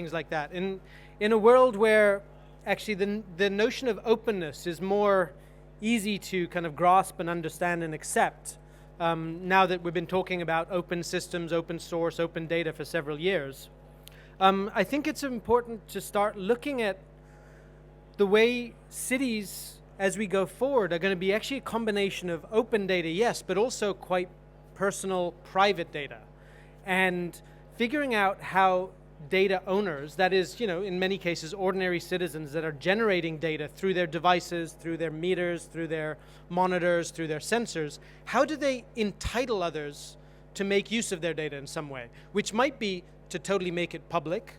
things like that. In a world where actually the notion of openness is more easy to kind of grasp and understand and accept, now that we've been talking about open systems, open source, open data for several years, I think it's important to start looking at the way cities, as we go forward, are going to be actually a combination of open data, yes, but also quite personal, private data. And figuring out how data owners, that is, in many cases, ordinary citizens that are generating data through their devices, through their meters, through their monitors, through their sensors, how do they entitle others to make use of their data in some way, which might be to totally make it public.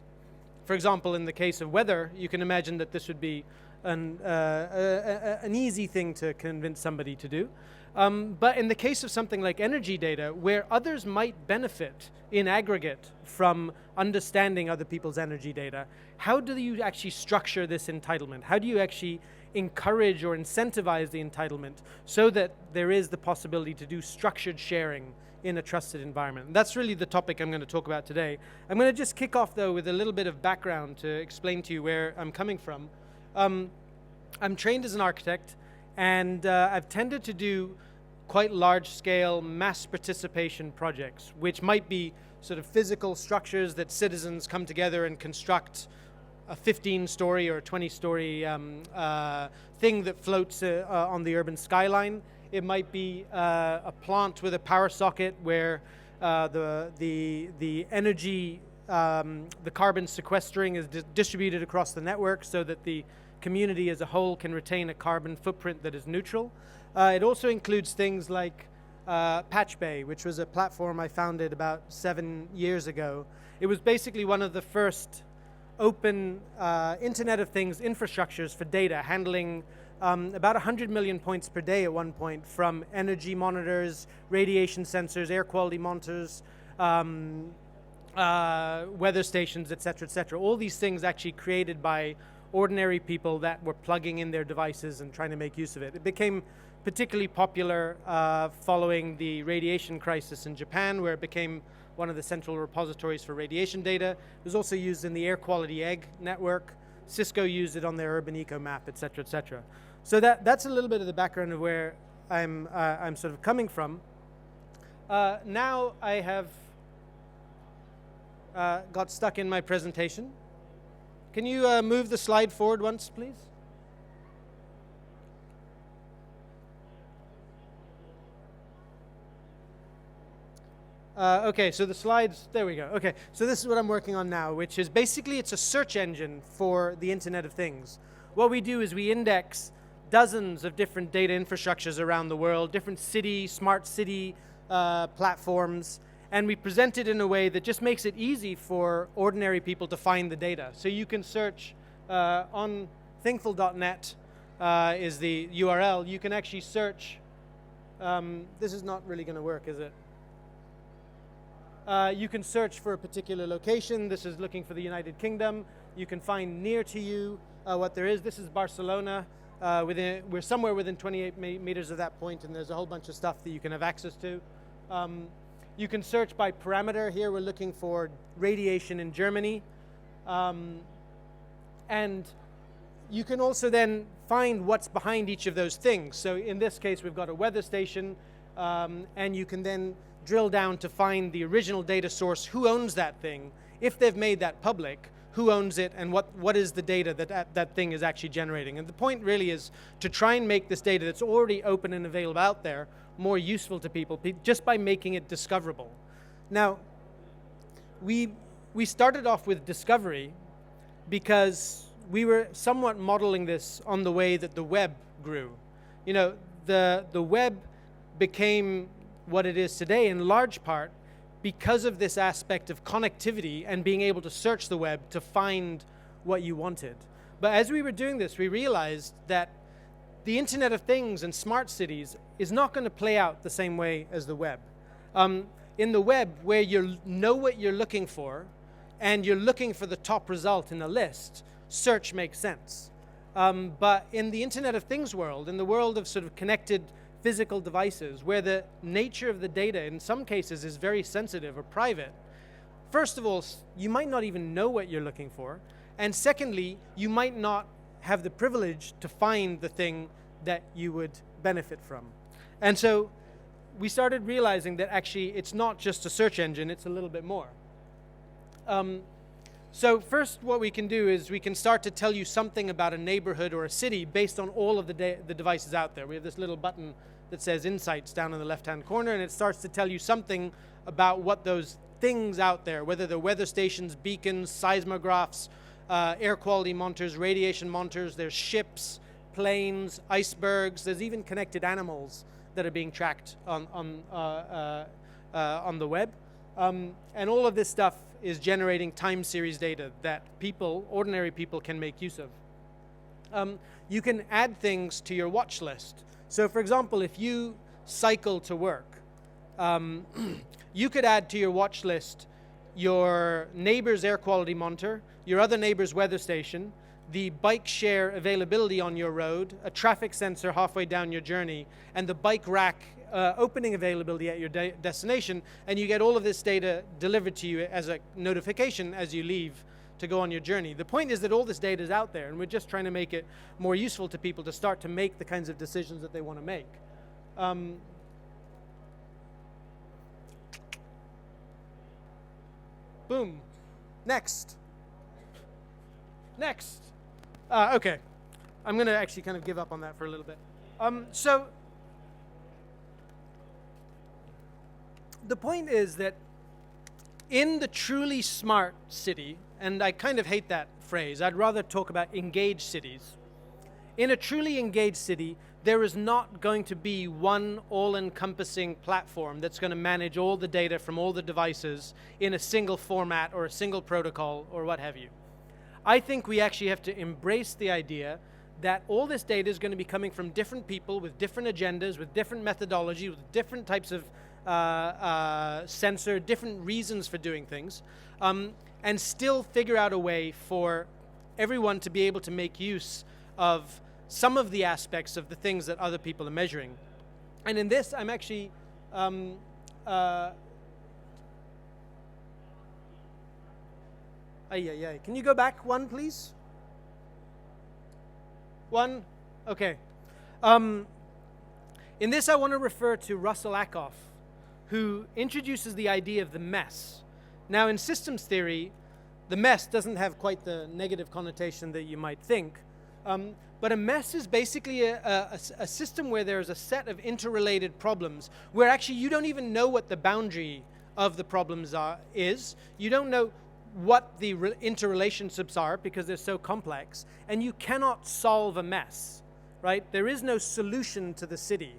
For example, in the case of weather, you can imagine that this would be an easy thing to convince somebody to do. But in the case of something like energy data, where others might benefit in aggregate from understanding other people's energy data, how do you actually structure this entitlement? How do you actually encourage or incentivize the entitlement so that there is the possibility to do structured sharing in a trusted environment? And that's really the topic I'm going to talk about today. I'm going to just kick off, though, with a little bit of background to explain to you where I'm coming from. I'm trained as an architect, and I've tended to do quite large-scale mass participation projects, which might be sort of physical structures that citizens come together and construct a 15-story or a 20-story thing that floats on the urban skyline. It might be a plant with a power socket where the energy, the carbon sequestering is distributed across the network so that the community as a whole can retain a carbon footprint that is neutral. It also includes things like Patch Bay, which was a platform I founded about 7 years ago. It was basically one of the first open Internet of Things infrastructures for data, handling about 100 million points per day at one point, from energy monitors, radiation sensors, air quality monitors, weather stations, et cetera, all these things actually created by ordinary people that were plugging in their devices and trying to make use of it. It became particularly popular following the radiation crisis in Japan, where it became one of the central repositories for radiation data. It was also used in the air quality egg network. Cisco used it on their urban eco map, et cetera, et cetera. So that's a little bit of the background of where I'm sort of coming from. Now I have got stuck in my presentation. Can you move the slide forward once, please? Okay, so the slides, there we go. Okay, so this is what I'm working on now, which is basically it's a search engine for the Internet of Things. What we do is we index dozens of different data infrastructures around the world, different smart city platforms, and we present it in a way that just makes it easy for ordinary people to find the data. So you can search on thinkful.net is the URL. You can actually search, this is not really going to work, is it? You can search for a particular location. This is looking for the United Kingdom. You can find near to you what there is. This is Barcelona. We're somewhere within 28 meters of that point, and there's a whole bunch of stuff that you can have access to. You can search by parameter. Here we're looking for radiation in Germany. And you can also then find what's behind each of those things. So in this case, we've got a weather station, and you can then drill down to find the original data source, who owns that thing, if they've made that public, who owns it, and what is the data that thing is actually generating. And the point really is to try and make this data that's already open and available out there more useful to people, just by making it discoverable. Now, we started off with discovery because we were somewhat modeling this on the way that the web grew. You know, the web became what it is today in large part because of this aspect of connectivity and being able to search the web to find what you wanted. But as we were doing this, we realized that the Internet of Things and smart cities is not going to play out the same way as the web. In the web, where you know what you're looking for and you're looking for the top result in a list, search makes sense. But in the Internet of Things world, in the world of sort of connected physical devices, where the nature of the data in some cases is very sensitive or private, first of all, you might not even know what you're looking for. And secondly, you might not have the privilege to find the thing that you would benefit from. And so we started realizing that actually it's not just a search engine, it's a little bit more. So first what we can do is we can start to tell you something about a neighborhood or a city based on all of the devices out there. We have this little button that says Insights down in the left-hand corner, and it starts to tell you something about what those things out there, whether they're weather stations, beacons, seismographs, air quality monitors, radiation monitors, there's ships, planes, icebergs, there's even connected animals that are being tracked on the web. And all of this stuff is generating time series data that people, ordinary people, can make use of. You can add things to your watch list. So for example, if you cycle to work, you could add to your watch list your neighbor's air quality monitor, your other neighbor's weather station, the bike share availability on your road, a traffic sensor halfway down your journey, and the bike rack opening availability at your destination, and you get all of this data delivered to you as a notification as you leave to go on your journey. The point is that all this data is out there, and we're just trying to make it more useful to people to start to make the kinds of decisions that they want to make. Boom. Next. Okay. I'm going to actually kind of give up on that for a little bit. So the point is that in the truly smart city, and I kind of hate that phrase, I'd rather talk about engaged cities. In a truly engaged city, there is not going to be one all-encompassing platform that's going to manage all the data from all the devices in a single format or a single protocol or what have you. I think we actually have to embrace the idea that all this data is going to be coming from different people with different agendas, with different methodology, with different types of sensor, different reasons for doing things, and still figure out a way for everyone to be able to make use of some of the aspects of the things that other people are measuring. And in this, I'm actually Can you go back one, please? One? Okay. In this, I want to refer to Russell Ackoff, who introduces the idea of the mess. Now, in systems theory, the mess doesn't have quite the negative connotation that you might think. But a mess is basically a system where there's a set of interrelated problems where actually you don't even know what the boundary of the problems is. You don't know what the interrelationships are because they're so complex, and you cannot solve a mess, right? There is no solution to the city.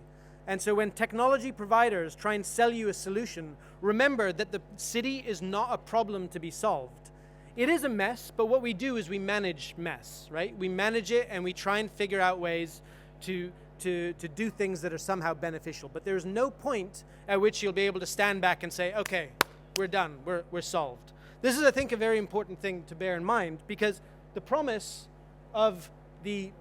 And so when technology providers try and sell you a solution, remember that the city is not a problem to be solved. It is a mess, but what we do is we manage mess, right? We manage it and we try and figure out ways to do things that are somehow beneficial. But there's no point at which you'll be able to stand back and say, okay, we're done, we're solved. This is, I think, a very important thing to bear in mind, because the promise of the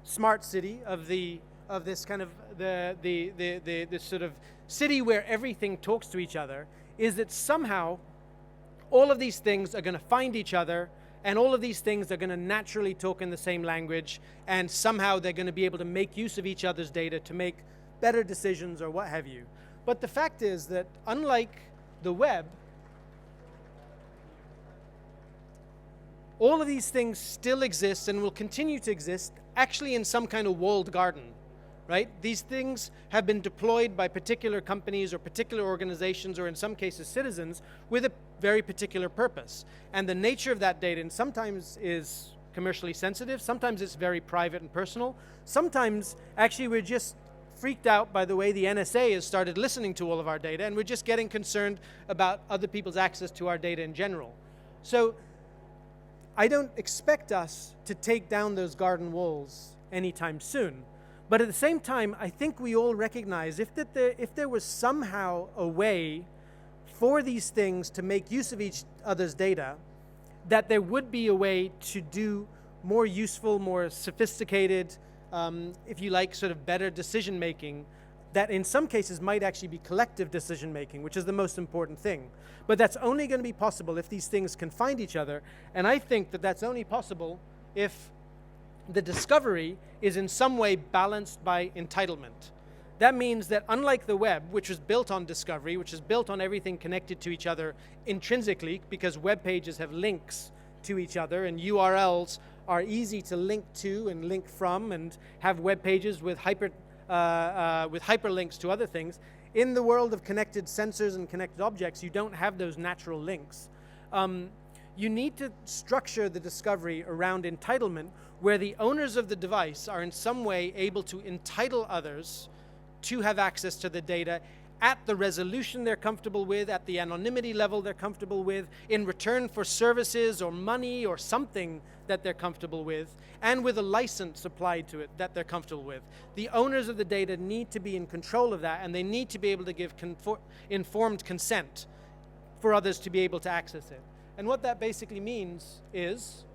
smart city, of this kind of this sort of city where everything talks to each other, is that somehow all of these things are going to find each other, and all of these things are going to naturally talk in the same language, and somehow they're going to be able to make use of each other's data to make better decisions or what have you. But the fact is that unlike the web, all of these things still exist and will continue to exist, actually in some kind of walled garden, right? These things have been deployed by particular companies or particular organizations, or in some cases citizens, with a very particular purpose. And the nature of that data, and sometimes is commercially sensitive, sometimes it's very private and personal, sometimes actually we're just freaked out by the way the NSA has started listening to all of our data, and we're just getting concerned about other people's access to our data in general. So I don't expect us to take down those garden walls anytime soon. But at the same time, I think we all recognize if there was somehow a way for these things to make use of each other's data, that there would be a way to do more useful, more sophisticated, if you like, sort of better decision making that in some cases might actually be collective decision making, which is the most important thing. But that's only going to be possible if these things can find each other, and I think that that's only possible if the discovery is in some way balanced by entitlement. That means that unlike the web, which was built on discovery, which is built on everything connected to each other intrinsically, because web pages have links to each other and URLs are easy to link to and link from, and have web pages with hyperlinks to other things. In the world of connected sensors and connected objects, you don't have those natural links. You need to structure the discovery around entitlement, where the owners of the device are in some way able to entitle others to have access to the data at the resolution they're comfortable with, at the anonymity level they're comfortable with, in return for services or money or something that they're comfortable with, and with a license applied to it that they're comfortable with. The owners of the data need to be in control of that, and they need to be able to give informed consent for others to be able to access it. And what that basically means is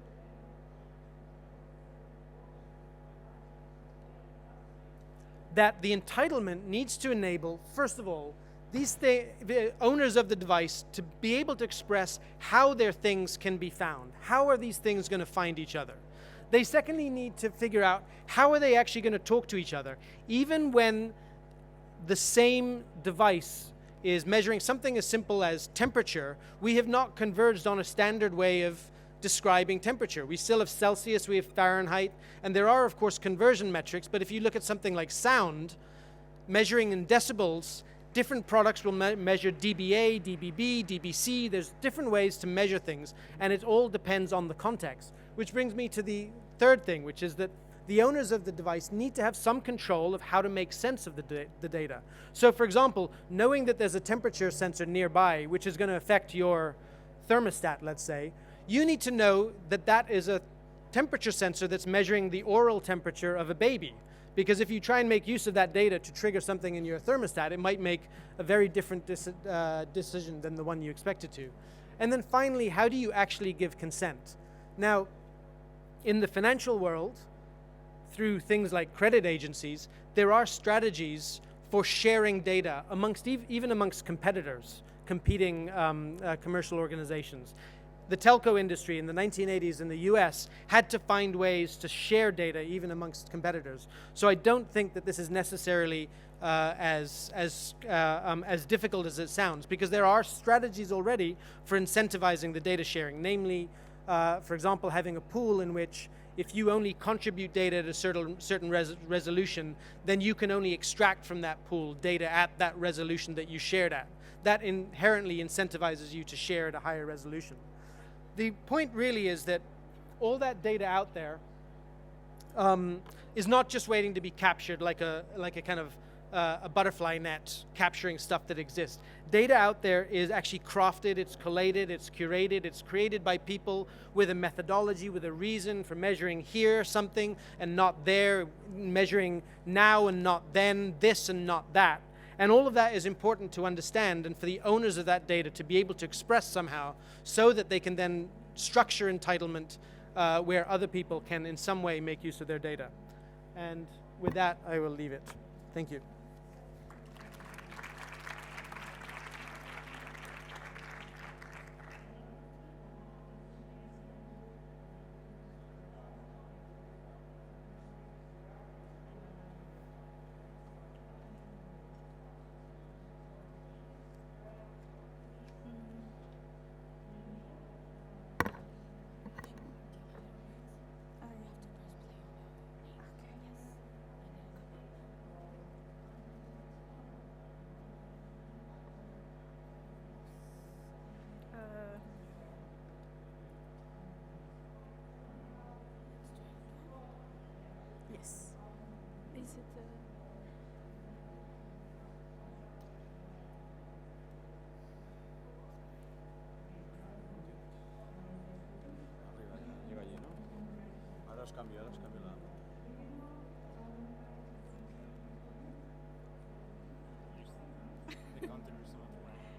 that the entitlement needs to enable, first of all, the owners of the device to be able to express how their things can be found. How are these things going to find each other? They secondly need to figure out how are they actually going to talk to each other, even when the same device is measuring something as simple as temperature. We have not converged on a standard way of describing temperature. We still have Celsius, we have Fahrenheit, and there are, of course, conversion metrics, but if you look at something like sound, measuring in decibels, different products will measure dBA, dBB, dBc. There's different ways to measure things, and it all depends on the context. Which brings me to the third thing, which is that the owners of the device need to have some control of how to make sense of the data. So, for example, knowing that there's a temperature sensor nearby, which is going to affect your thermostat, let's say, you need to know that that is a temperature sensor that's measuring the oral temperature of a baby. Because if you try and make use of that data to trigger something in your thermostat, it might make a very different decision than the one you expected to. And then finally, how do you actually give consent? Now, in the financial world, through things like credit agencies, there are strategies for sharing data amongst even amongst competitors, competing commercial organizations. The telco industry in the 1980s in the US had to find ways to share data even amongst competitors. So I don't think that this is necessarily as difficult as it sounds, because there are strategies already for incentivizing the data sharing, namely, for example, having a pool in which if you only contribute data at a certain resolution, then you can only extract from that pool data at that resolution that you shared at. That inherently incentivizes you to share at a higher resolution. The point really is that all that data out there is not just waiting to be captured like a kind of a butterfly net capturing stuff that exists. Data out there is actually crafted, it's collated, it's curated, it's created by people with a methodology, with a reason for measuring here something and not there, measuring now and not then, this and not that. And all of that is important to understand, and for the owners of that data to be able to express somehow, so that they can then structure entitlement where other people can in some way make use of their data. And with that, I will leave it. Thank you. Yes. Is it Llega allí, ¿no? Ahora os cambio la... The counter is not working.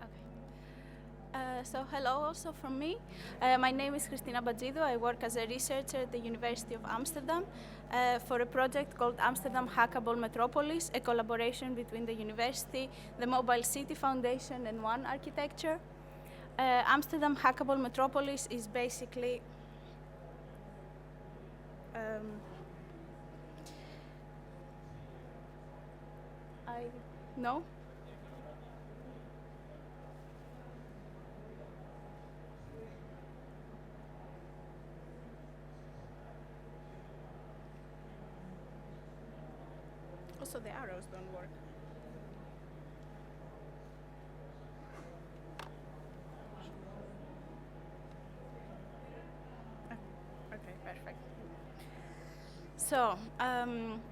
Okay. So hello also from me. My name is Cristina Pedido. I work as a researcher at the University of Amsterdam for a project called Amsterdam Hackable Metropolis, a collaboration between the university, the Mobile City Foundation, and One Architecture. Amsterdam Hackable Metropolis is basically no? Also, the arrows don't work. Okay, perfect. So,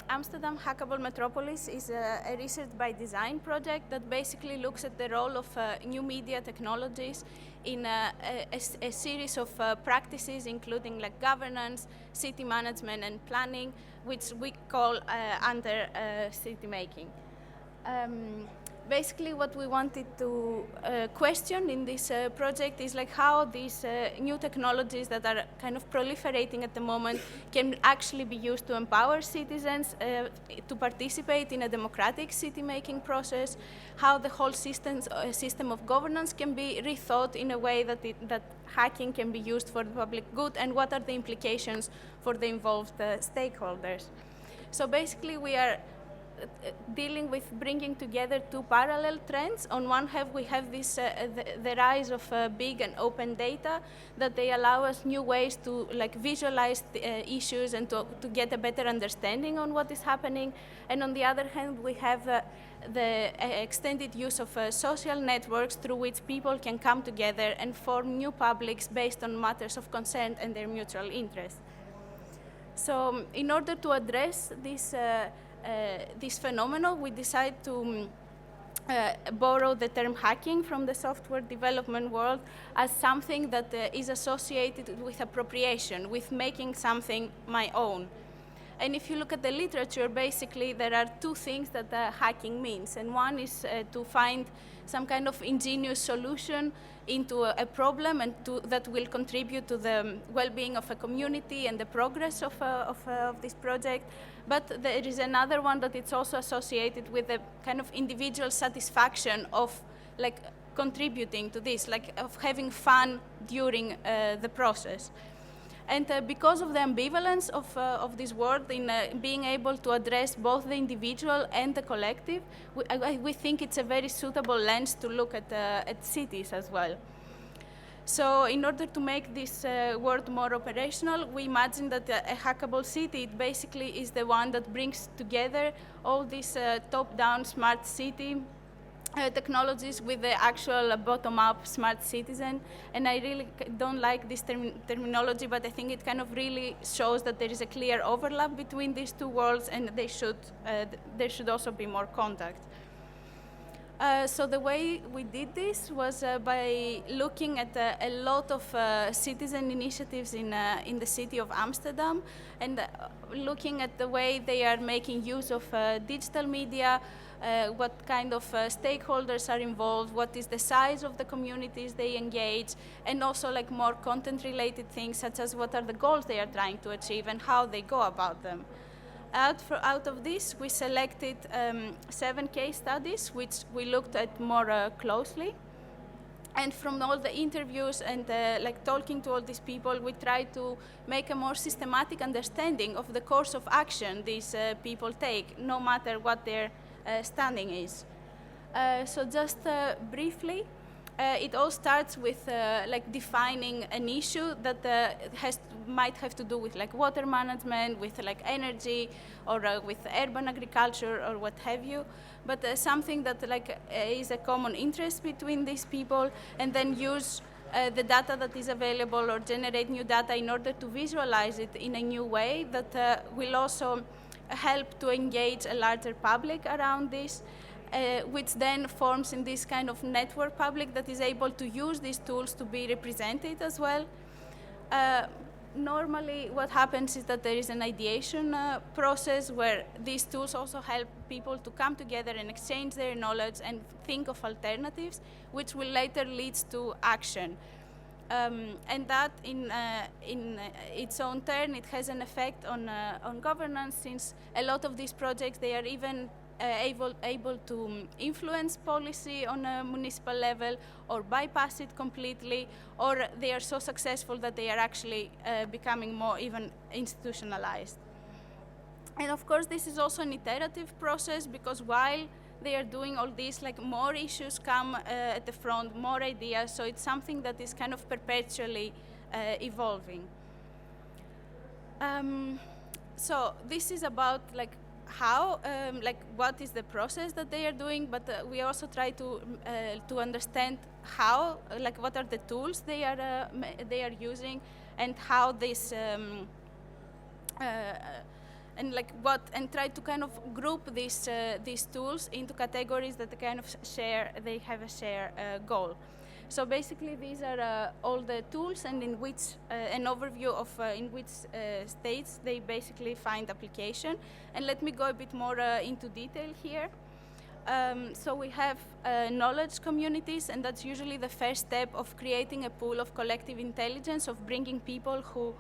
Amsterdam Hackable Metropolis is a research by design project that basically looks at the role of new media technologies in a series of practices, including like governance, city management, and planning, which we call under city making. Basically, what we wanted to question in this project is like how these new technologies that are kind of proliferating at the moment can actually be used to empower citizens to participate in a democratic city-making process, how the whole system of governance can be rethought in a way that hacking can be used for the public good, and what are the implications for the involved stakeholders. So basically, we are dealing with bringing together two parallel trends. On one hand, we have this the rise of big and open data that they allow us new ways to like visualize the, issues and to get a better understanding on what is happening. And on the other hand, we have the extended use of social networks through which people can come together and form new publics based on matters of consent and their mutual interest. So in order to address this phenomenon, we decided to borrow the term hacking from the software development world as something that is associated with appropriation, with making something my own. And if you look at the literature, basically there are two things that hacking means. And one is to find some kind of ingenious solution into a problem and that will contribute to the well-being of a community and the progress of this project. But there is another one that it's also associated with a kind of individual satisfaction of like contributing to this, like of having fun during the process. And because of the ambivalence of this word in being able to address both the individual and the collective, we think it's a very suitable lens to look at cities as well. So in order to make this word more operational, we imagine that a hackable city basically is the one that brings together all these top-down smart city technologies with the actual bottom-up smart citizen. And I really don't like this terminology, but I think it kind of really shows that there is a clear overlap between these two worlds, and there should also be more contact. So the way we did this was by looking at a lot of citizen initiatives in the city of Amsterdam, and looking at the way they are making use of digital media, what kind of stakeholders are involved, what is the size of the communities they engage, and also like more content-related things, such as what are the goals they are trying to achieve and how they go about them. Out of this, we selected 7 case studies, which we looked at more closely. And from all the interviews and like talking to all these people, we tried to make a more systematic understanding of the course of action these people take, no matter what their standing is. So just briefly, it all starts with like defining an issue that might have to do with like water management, with like energy, or with urban agriculture, or what have you. But something that like is a common interest between these people, and then use the data that is available or generate new data in order to visualize it in a new way that will also help to engage a larger public around this. Which then forms in this kind of network public that is able to use these tools to be represented as well. normally what happens is that there is an ideation process where these tools also help people to come together and exchange their knowledge and think of alternatives, which will later lead to action. And that, in its own turn, it has an effect on governance, since a lot of these projects, they are even able to influence policy on a municipal level or bypass it completely, or they are so successful that they are actually becoming more even institutionalized. And of course, this is also an iterative process, because while they are doing all this, like, more issues come at the front, more ideas, so it's something that is kind of perpetually evolving. So this is about, like, how, what is the process that they are doing, but we also try to understand how, what are the tools they are using, and how this, and try to kind of group these tools into categories that kind of they have a shared goal. So basically, these are all the tools, and in which an overview of in which states they basically find application. And let me go a bit more into detail here. So we have knowledge communities, and that's usually the first step of creating a pool of collective intelligence, of bringing people who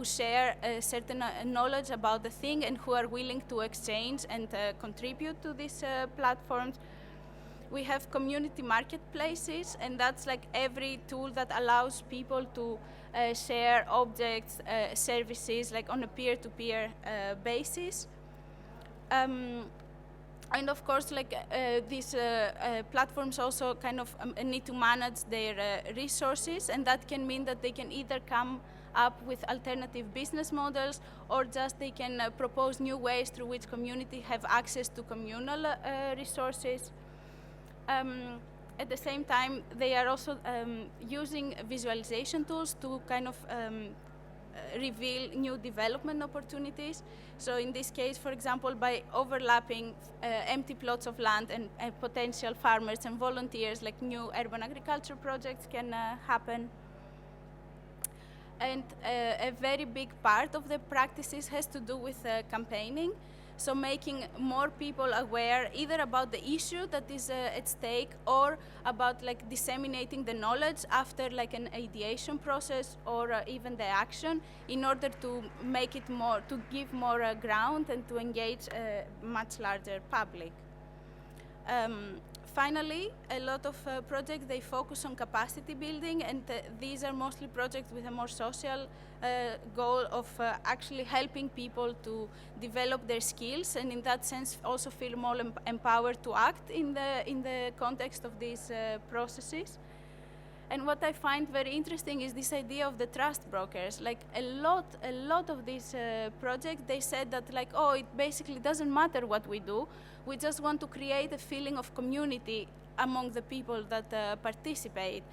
share a certain knowledge about the thing and who are willing to exchange and contribute to these platforms. We have community marketplaces, and that's like every tool that allows people to share objects, services, like on a peer-to-peer basis. And of course, like these platforms also kind of need to manage their resources, and that can mean that they can either come up with alternative business models, or just they can propose new ways through which community have access to communal resources. At the same time, they are also using visualization tools to kind of reveal new development opportunities. So in this case, for example, by overlapping empty plots of land and potential farmers and volunteers, like new urban agriculture projects can happen. And a very big part of the practices has to do with campaigning. So making more people aware either about the issue that is at stake, or about like disseminating the knowledge after like an ideation process, or even the action, in order to make it more, to give more ground and to engage a much larger public. Finally, a lot of projects, they focus on capacity building, and these are mostly projects with a more social goal of actually helping people to develop their skills, and in that sense also feel more empowered to act in the context of these processes. And what I find very interesting is this idea of the trust brokers. Like a lot of these projects, they said that like, oh, it basically doesn't matter what we do. We just want to create a feeling of community among the people that participate.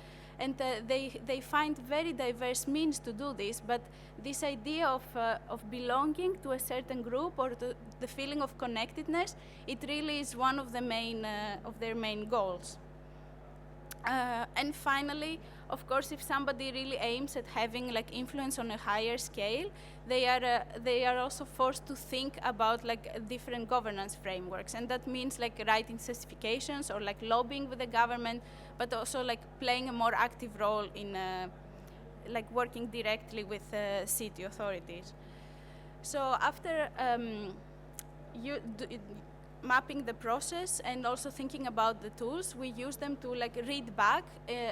And they find very diverse means to do this, but this idea of belonging to a certain group, or the feeling of connectedness, it really is one of the main of their main goals. And finally, of course, if somebody really aims at having like influence on a higher scale, they are also forced to think about like different governance frameworks, and that means like writing specifications or like lobbying with the government, but also like playing a more active role in like working directly with city authorities. So after mapping the process and also thinking about the tools, we use them to like read back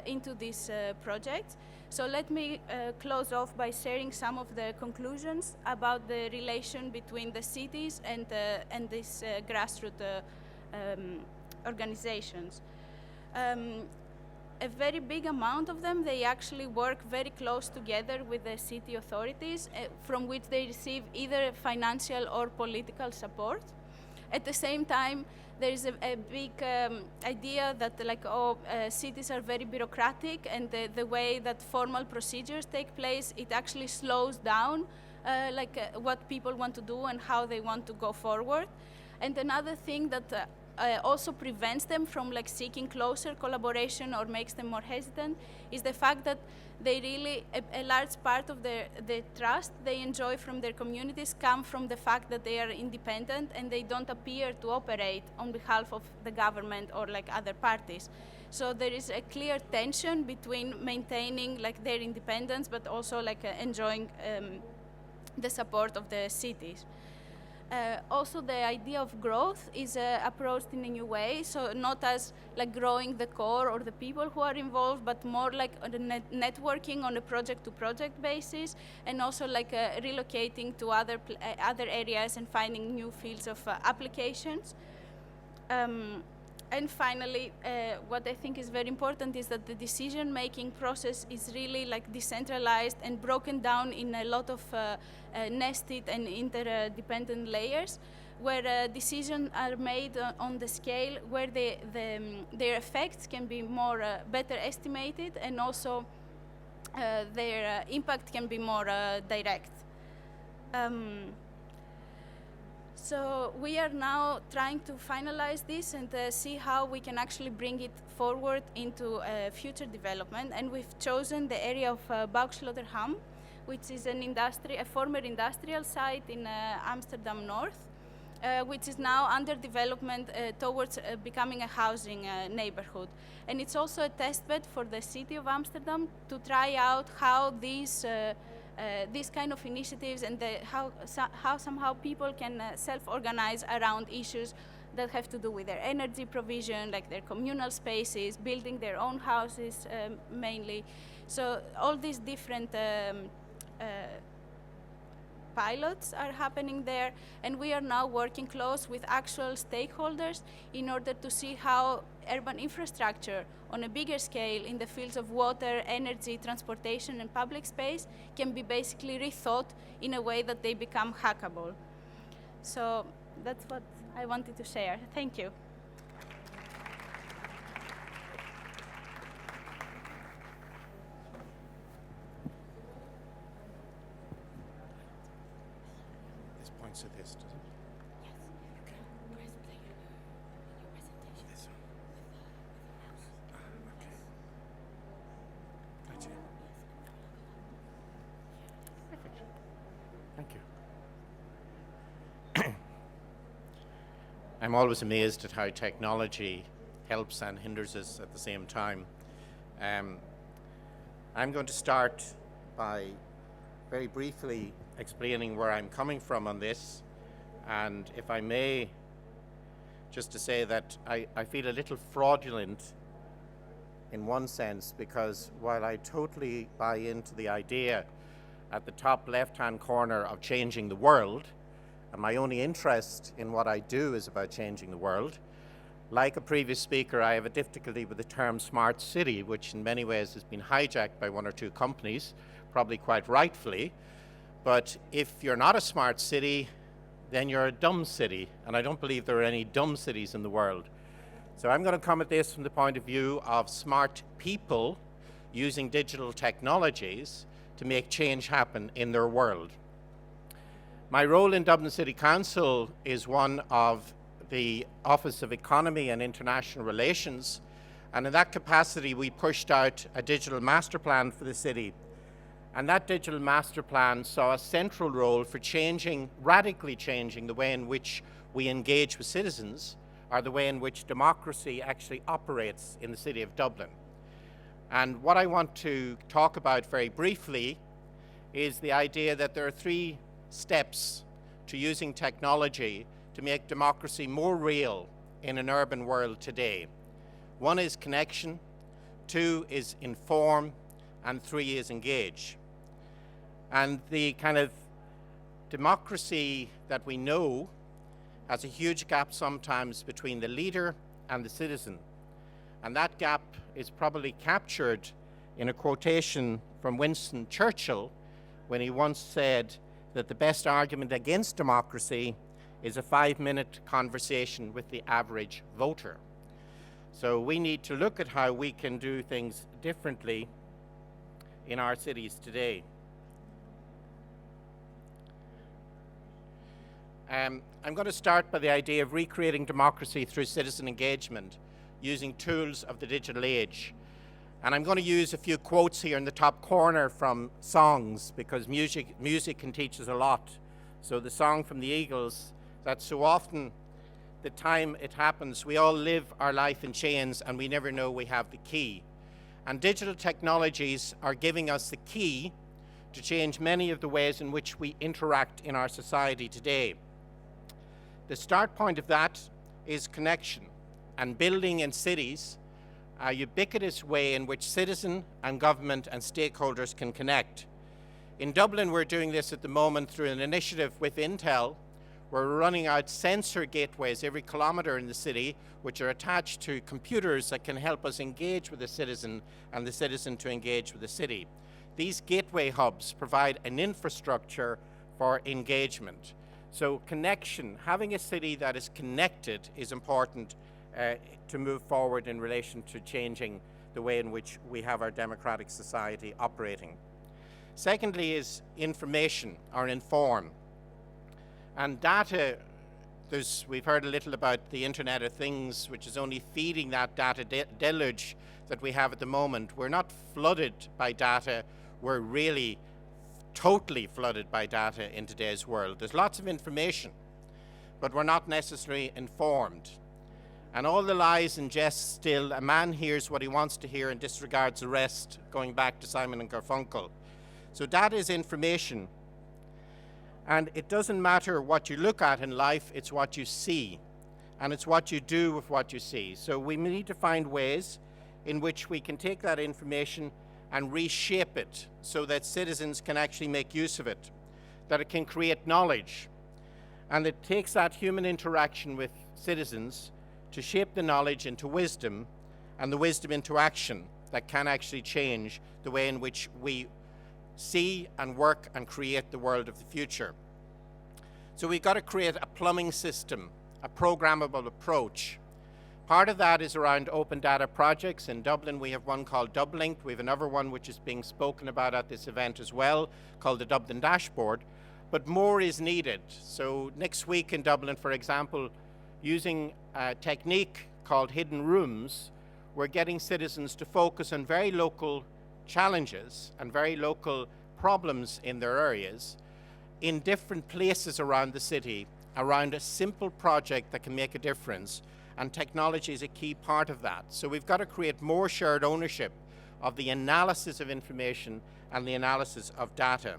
into these projects. So let me close off by sharing some of the conclusions about the relation between the cities and these grassroots organizations. A very big amount of them, they actually work very close together with the city authorities, from which they receive either financial or political support. At the same time, there is a big idea that like, cities are very bureaucratic, and the way that formal procedures take place, it actually slows down what people want to do and how they want to go forward. And another thing that also prevents them from like seeking closer collaboration or makes them more hesitant is the fact that they really, a large part of the trust they enjoy from their communities come from the fact that they are independent and they don't appear to operate on behalf of the government or like other parties. So there is a clear tension between maintaining like their independence but also like enjoying the support of the cities. Also, the idea of growth is approached in a new way, so not as like growing the core or the people who are involved, but more like on the networking on a project-to-project basis, and also like relocating to other areas and finding new fields of applications. And finally, what I think is very important is that the decision-making process is really like decentralized and broken down in a lot of nested and interdependent layers, where decisions are made on the scale where their effects can be more better estimated, and also their impact can be more direct. So we are now trying to finalize this and see how we can actually bring it forward into future development. And we've chosen the area of Rotterdam, which is a former industrial site in Amsterdam North, which is now under development towards becoming a housing neighborhood. And it's also a testbed for the city of Amsterdam to try out how these kind of initiatives and how somehow people can self-organize around issues that have to do with their energy provision, like their communal spaces, building their own houses mainly. So all these different pilots are happening there, and we are now working close with actual stakeholders in order to see how urban infrastructure on a bigger scale in the fields of water, energy, transportation, and public space can be basically rethought in a way that they become hackable. So that's what I wanted to share. Thank you. This points at this, does it? Yes, you can press play in your presentation. This one. Okay. Gotcha. Perfect. Thank you. I'm always amazed at how technology helps and hinders us at the same time. I'm going to start by very briefly explaining where I'm coming from on this, and if I may, just to say that I feel a little fraudulent in one sense, because while I totally buy into the idea at the top left-hand corner of changing the world, and my only interest in what I do is about changing the world, like a previous speaker, I have a difficulty with the term smart city, which in many ways has been hijacked by one or two companies, probably quite rightfully. But if you're not a smart city, then you're a dumb city, and I don't believe there are any dumb cities in the world. So I'm going to come at this from the point of view of smart people using digital technologies to make change happen in their world. My role in Dublin City Council is one of the Office of Economy and International Relations, and in that capacity we pushed out a digital master plan for the city. And that digital master plan saw a central role for radically changing the way in which we engage with citizens, or the way in which democracy actually operates in the city of Dublin. And what I want to talk about very briefly is the idea that there are three steps to using technology to make democracy more real in an urban world today. One is connection, two is inform, and three is engage. And the kind of democracy that we know has a huge gap sometimes between the leader and the citizen. And that gap is probably captured in a quotation from Winston Churchill when he once said that the best argument against democracy is a 5-minute conversation with the average voter. So we need to look at how we can do things differently in our cities today. I'm going to start by the idea of recreating democracy through citizen engagement using tools of the digital age. And I'm going to use a few quotes here in the top corner from songs, because music can teach us a lot. So the song from the Eagles, that so often the time it happens, we all live our life in chains and we never know we have the key. And digital technologies are giving us the key to change many of the ways in which we interact in our society today. The start point of that is connection, and building in cities a ubiquitous way in which citizen and government and stakeholders can connect. In Dublin, we're doing this at the moment through an initiative with Intel. We're running out sensor gateways every kilometre in the city, which are attached to computers that can help us engage with the citizen and the citizen to engage with the city. These gateway hubs provide an infrastructure for engagement. So connection, having a city that is connected, is important to move forward in relation to changing the way in which we have our democratic society operating. Secondly is information, or inform. And data, we've heard a little about the Internet of Things, which is only feeding that data deluge that we have at the moment. We're not flooded by data, we're really totally flooded by data in today's world. There's lots of information, but we're not necessarily informed. And all the lies and jests still, a man hears what he wants to hear and disregards the rest, going back to Simon and Garfunkel. So data is information. And it doesn't matter what you look at in life, it's what you see. And it's what you do with what you see. So we need to find ways in which we can take that information and reshape it so that citizens can actually make use of it, that it can create knowledge. And it takes that human interaction with citizens to shape the knowledge into wisdom, and the wisdom into action that can actually change the way in which we see and work and create the world of the future. So we've got to create a plumbing system, a programmable approach. Part of that is around open data projects. In Dublin, we have one called Dublin. We have another one which is being spoken about at this event as well, called the Dublin Dashboard. But more is needed. So next week in Dublin, for example, using a technique called hidden rooms, we're getting citizens to focus on very local challenges and very local problems in their areas in different places around the city, around a simple project that can make a difference. And technology is a key part of that. So we've got to create more shared ownership of the analysis of information and the analysis of data.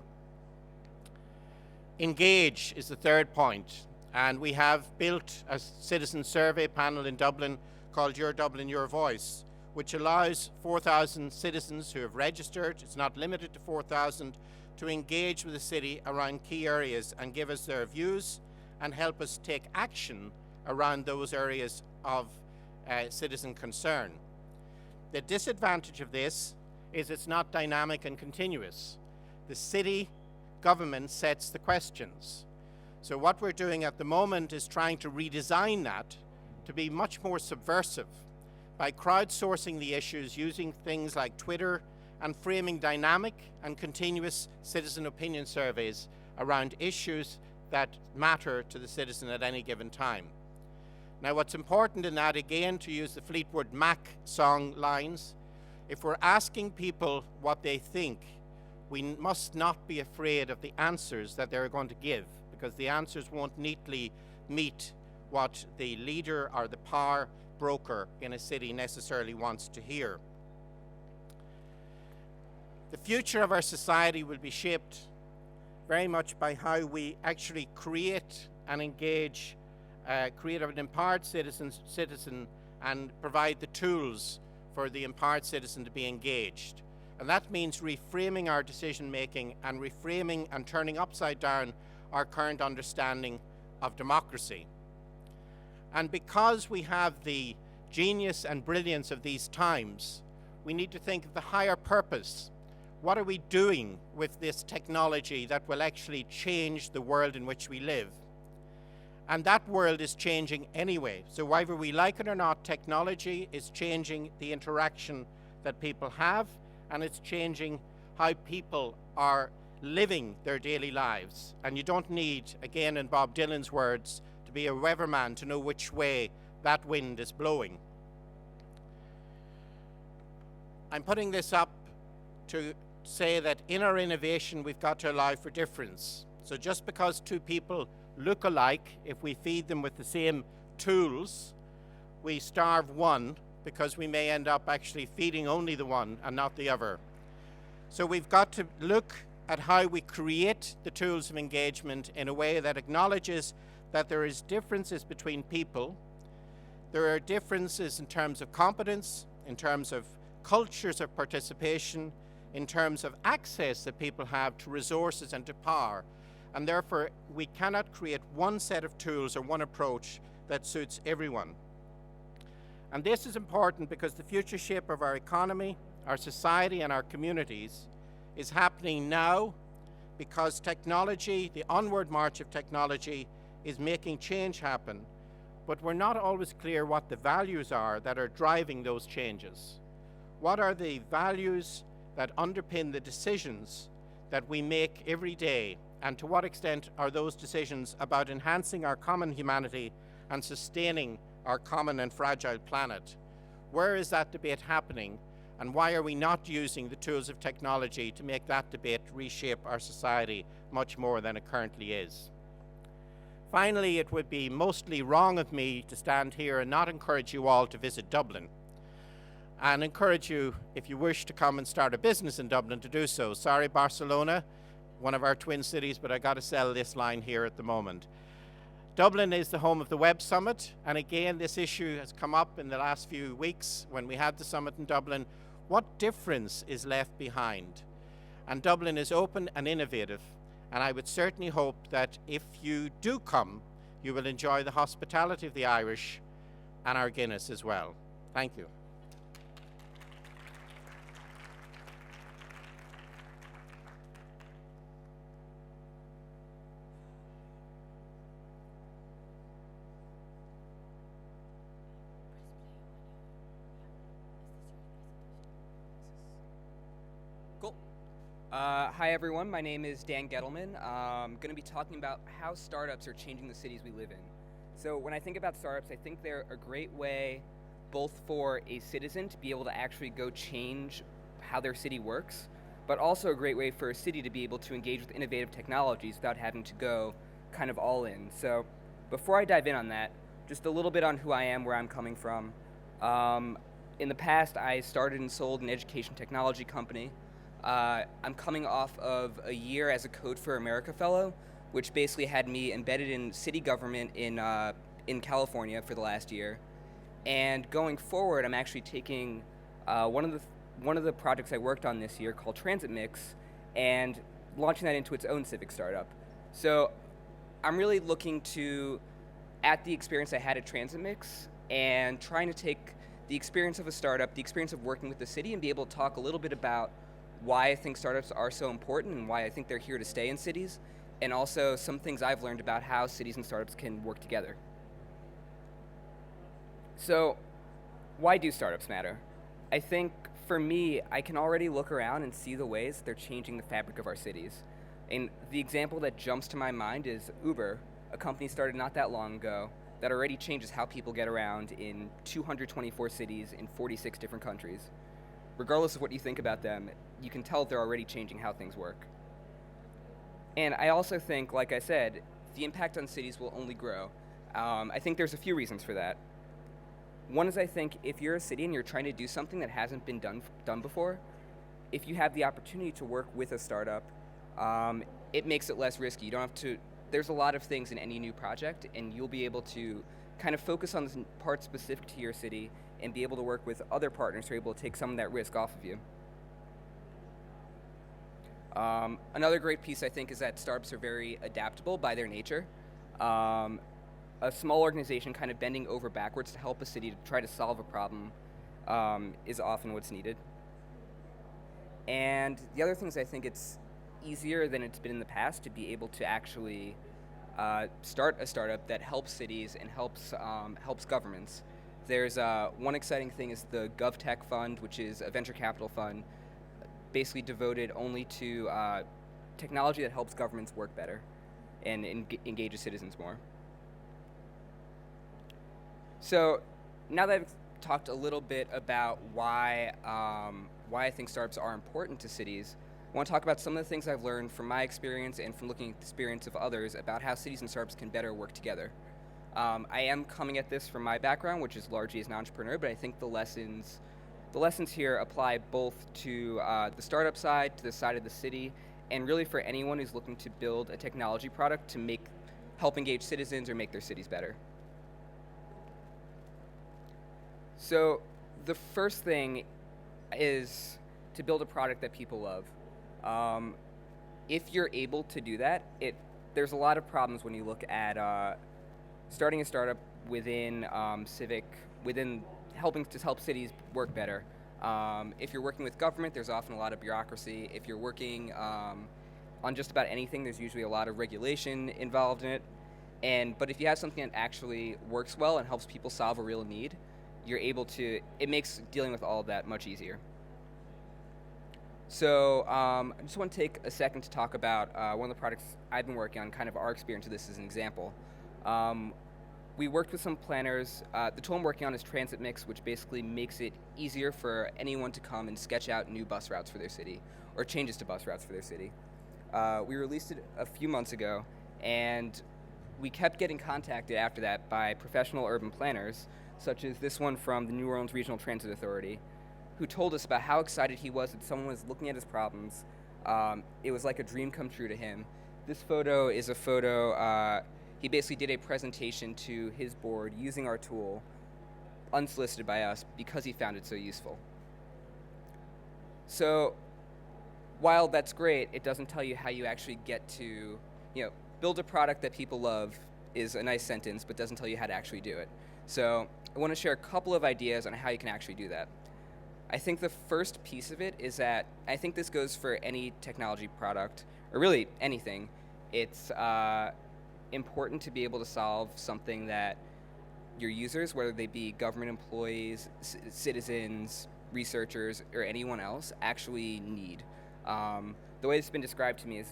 Engage is the third point. And we have built a citizen survey panel in Dublin called Your Dublin, Your Voice, which allows 4,000 citizens who have registered, it's not limited to 4,000, to engage with the city around key areas and give us their views and help us take action around those areas of citizen concern. The disadvantage of this is it's not dynamic and continuous. The city government sets the questions. So what we're doing at the moment is trying to redesign that to be much more subversive by crowdsourcing the issues using things like Twitter and framing dynamic and continuous citizen opinion surveys around issues that matter to the citizen at any given time. Now what's important in that, again, to use the Fleetwood Mac song lines, if we're asking people what they think, we must not be afraid of the answers that they're going to give, because the answers won't neatly meet what the leader or the power broker in a city necessarily wants to hear. The future of our society will be shaped very much by how we actually create and engage, create an empowered citizen and provide the tools for the empowered citizen to be engaged. And that means reframing our decision making and reframing and turning upside down our current understanding of democracy. And because we have the genius and brilliance of these times, we need to think of the higher purpose. What are we doing with this technology that will actually change the world in which we live? And that world is changing anyway. So whether we like it or not, technology is changing the interaction that people have, and it's changing how people are living their daily lives. And you don't need, again in Bob Dylan's words, to be a weatherman to know which way that wind is blowing. I'm putting this up to say that in our innovation, we've got to allow for difference. So just because two people look alike, if we feed them with the same tools, we starve one because we may end up actually feeding only the one and not the other. So we've got to look at how we create the tools of engagement in a way that acknowledges that there is differences between people. There are differences in terms of competence, in terms of cultures of participation, in terms of access that people have to resources and to power. And therefore, we cannot create one set of tools or one approach that suits everyone. And this is important because the future shape of our economy, our society, and our communities is happening now because technology, the onward march of technology, is making change happen. But we're not always clear what the values are that are driving those changes. What are the values that underpin the decisions that we make every day? And to what extent are those decisions about enhancing our common humanity and sustaining our common and fragile planet? Where is that debate happening? And why are we not using the tools of technology to make that debate reshape our society much more than it currently is? Finally, it would be mostly wrong of me to stand here and not encourage you all to visit Dublin, and encourage you, if you wish to come and start a business in Dublin, to do so. Sorry, Barcelona, one of our twin cities, but I got to sell this line here at the moment. Dublin is the home of the Web Summit, and again, this issue has come up in the last few weeks when we had the summit in Dublin. What difference is left behind? And Dublin is open and innovative, and I would certainly hope that if you do come, you will enjoy the hospitality of the Irish and our Guinness as well. Thank you. Cool. Hi everyone, my name is Dan Getelman. I'm going to be talking about how startups are changing the cities we live in. So when I think about startups, I think they're a great way both for a citizen to be able to actually go change how their city works, but also a great way for a city to be able to engage with innovative technologies without having to go kind of all in. So before I dive in on that, just a little bit on who I am, where I'm coming from. In the past, I started and sold an education technology company. I'm coming off of a year as a Code for America fellow, which basically had me embedded in city government in California for the last year. And going forward, I'm actually taking one of the projects I worked on this year called Transit Mix and launching that into its own civic startup. So I'm really looking at the experience I had at Transit Mix and trying to take the experience of a startup, the experience of working with the city, and be able to talk a little bit about why I think startups are so important and why I think they're here to stay in cities, and also some things I've learned about how cities and startups can work together. So, why do startups matter? I think for me, I can already look around and see the ways that they're changing the fabric of our cities. And the example that jumps to my mind is Uber, a company started not that long ago that already changes how people get around in 224 cities in 46 different countries. Regardless of what you think about them, you can tell they're already changing how things work. And I also think, like I said, the impact on cities will only grow. I think there's a few reasons for that. One is, I think if you're a city and you're trying to do something that hasn't been done before, if you have the opportunity to work with a startup, it makes it less risky. You don't have to, there's a lot of things in any new project, and you'll be able to kind of focus on the parts specific to your city and be able to work with other partners who are able to take some of that risk off of you. Another great piece, I think, is that startups are very adaptable by their nature. A small organization kind of bending over backwards to help a city to try to solve a problem is often what's needed. And the other thing is, I think it's easier than it's been in the past to be able to actually start a startup that helps cities and helps governments. There's one exciting thing is the GovTech Fund, which is a venture capital fund basically devoted only to technology that helps governments work better and engages citizens more. So now that I've talked a little bit about why I think startups are important to cities, I want to talk about some of the things I've learned from my experience and from looking at the experience of others about how cities and startups can better work together. I am coming at this from my background, which is largely as an entrepreneur, but I think the lessons here apply both to the startup side, to the side of the city, and really for anyone who's looking to build a technology product to help engage citizens or make their cities better. So the first thing is to build a product that people love. If you're able to do that, there's a lot of problems when you look at starting a startup within Civic, within helping to help cities work better. If you're working with government, there's often a lot of bureaucracy. If you're working on just about anything, there's usually a lot of regulation involved in it. But if you have something that actually works well and helps people solve a real need, it makes dealing with all of that much easier. So I just want to take a second to talk about one of the products I've been working on, kind of our experience of this as an example. We worked with some planners. The tool I'm working on is Transit Mix, which basically makes it easier for anyone to come and sketch out new bus routes for their city, or changes to bus routes for their city. We released it a few months ago, and we kept getting contacted after that by professional urban planners, such as this one from the New Orleans Regional Transit Authority, who told us about how excited he was that someone was looking at his problems. It was like a dream come true to him. This photo is a photo, he basically did a presentation to his board using our tool, unsolicited by us, because he found it so useful. So while that's great, it doesn't tell you how you actually get to, build a product that people love is a nice sentence, but doesn't tell you how to actually do it. So I want to share a couple of ideas on how you can actually do that. I think the first piece of it is that, I think this goes for any technology product, or really anything, it's important to be able to solve something that your users, whether they be government employees, citizens, researchers, or anyone else, actually need. The way it's been described to me is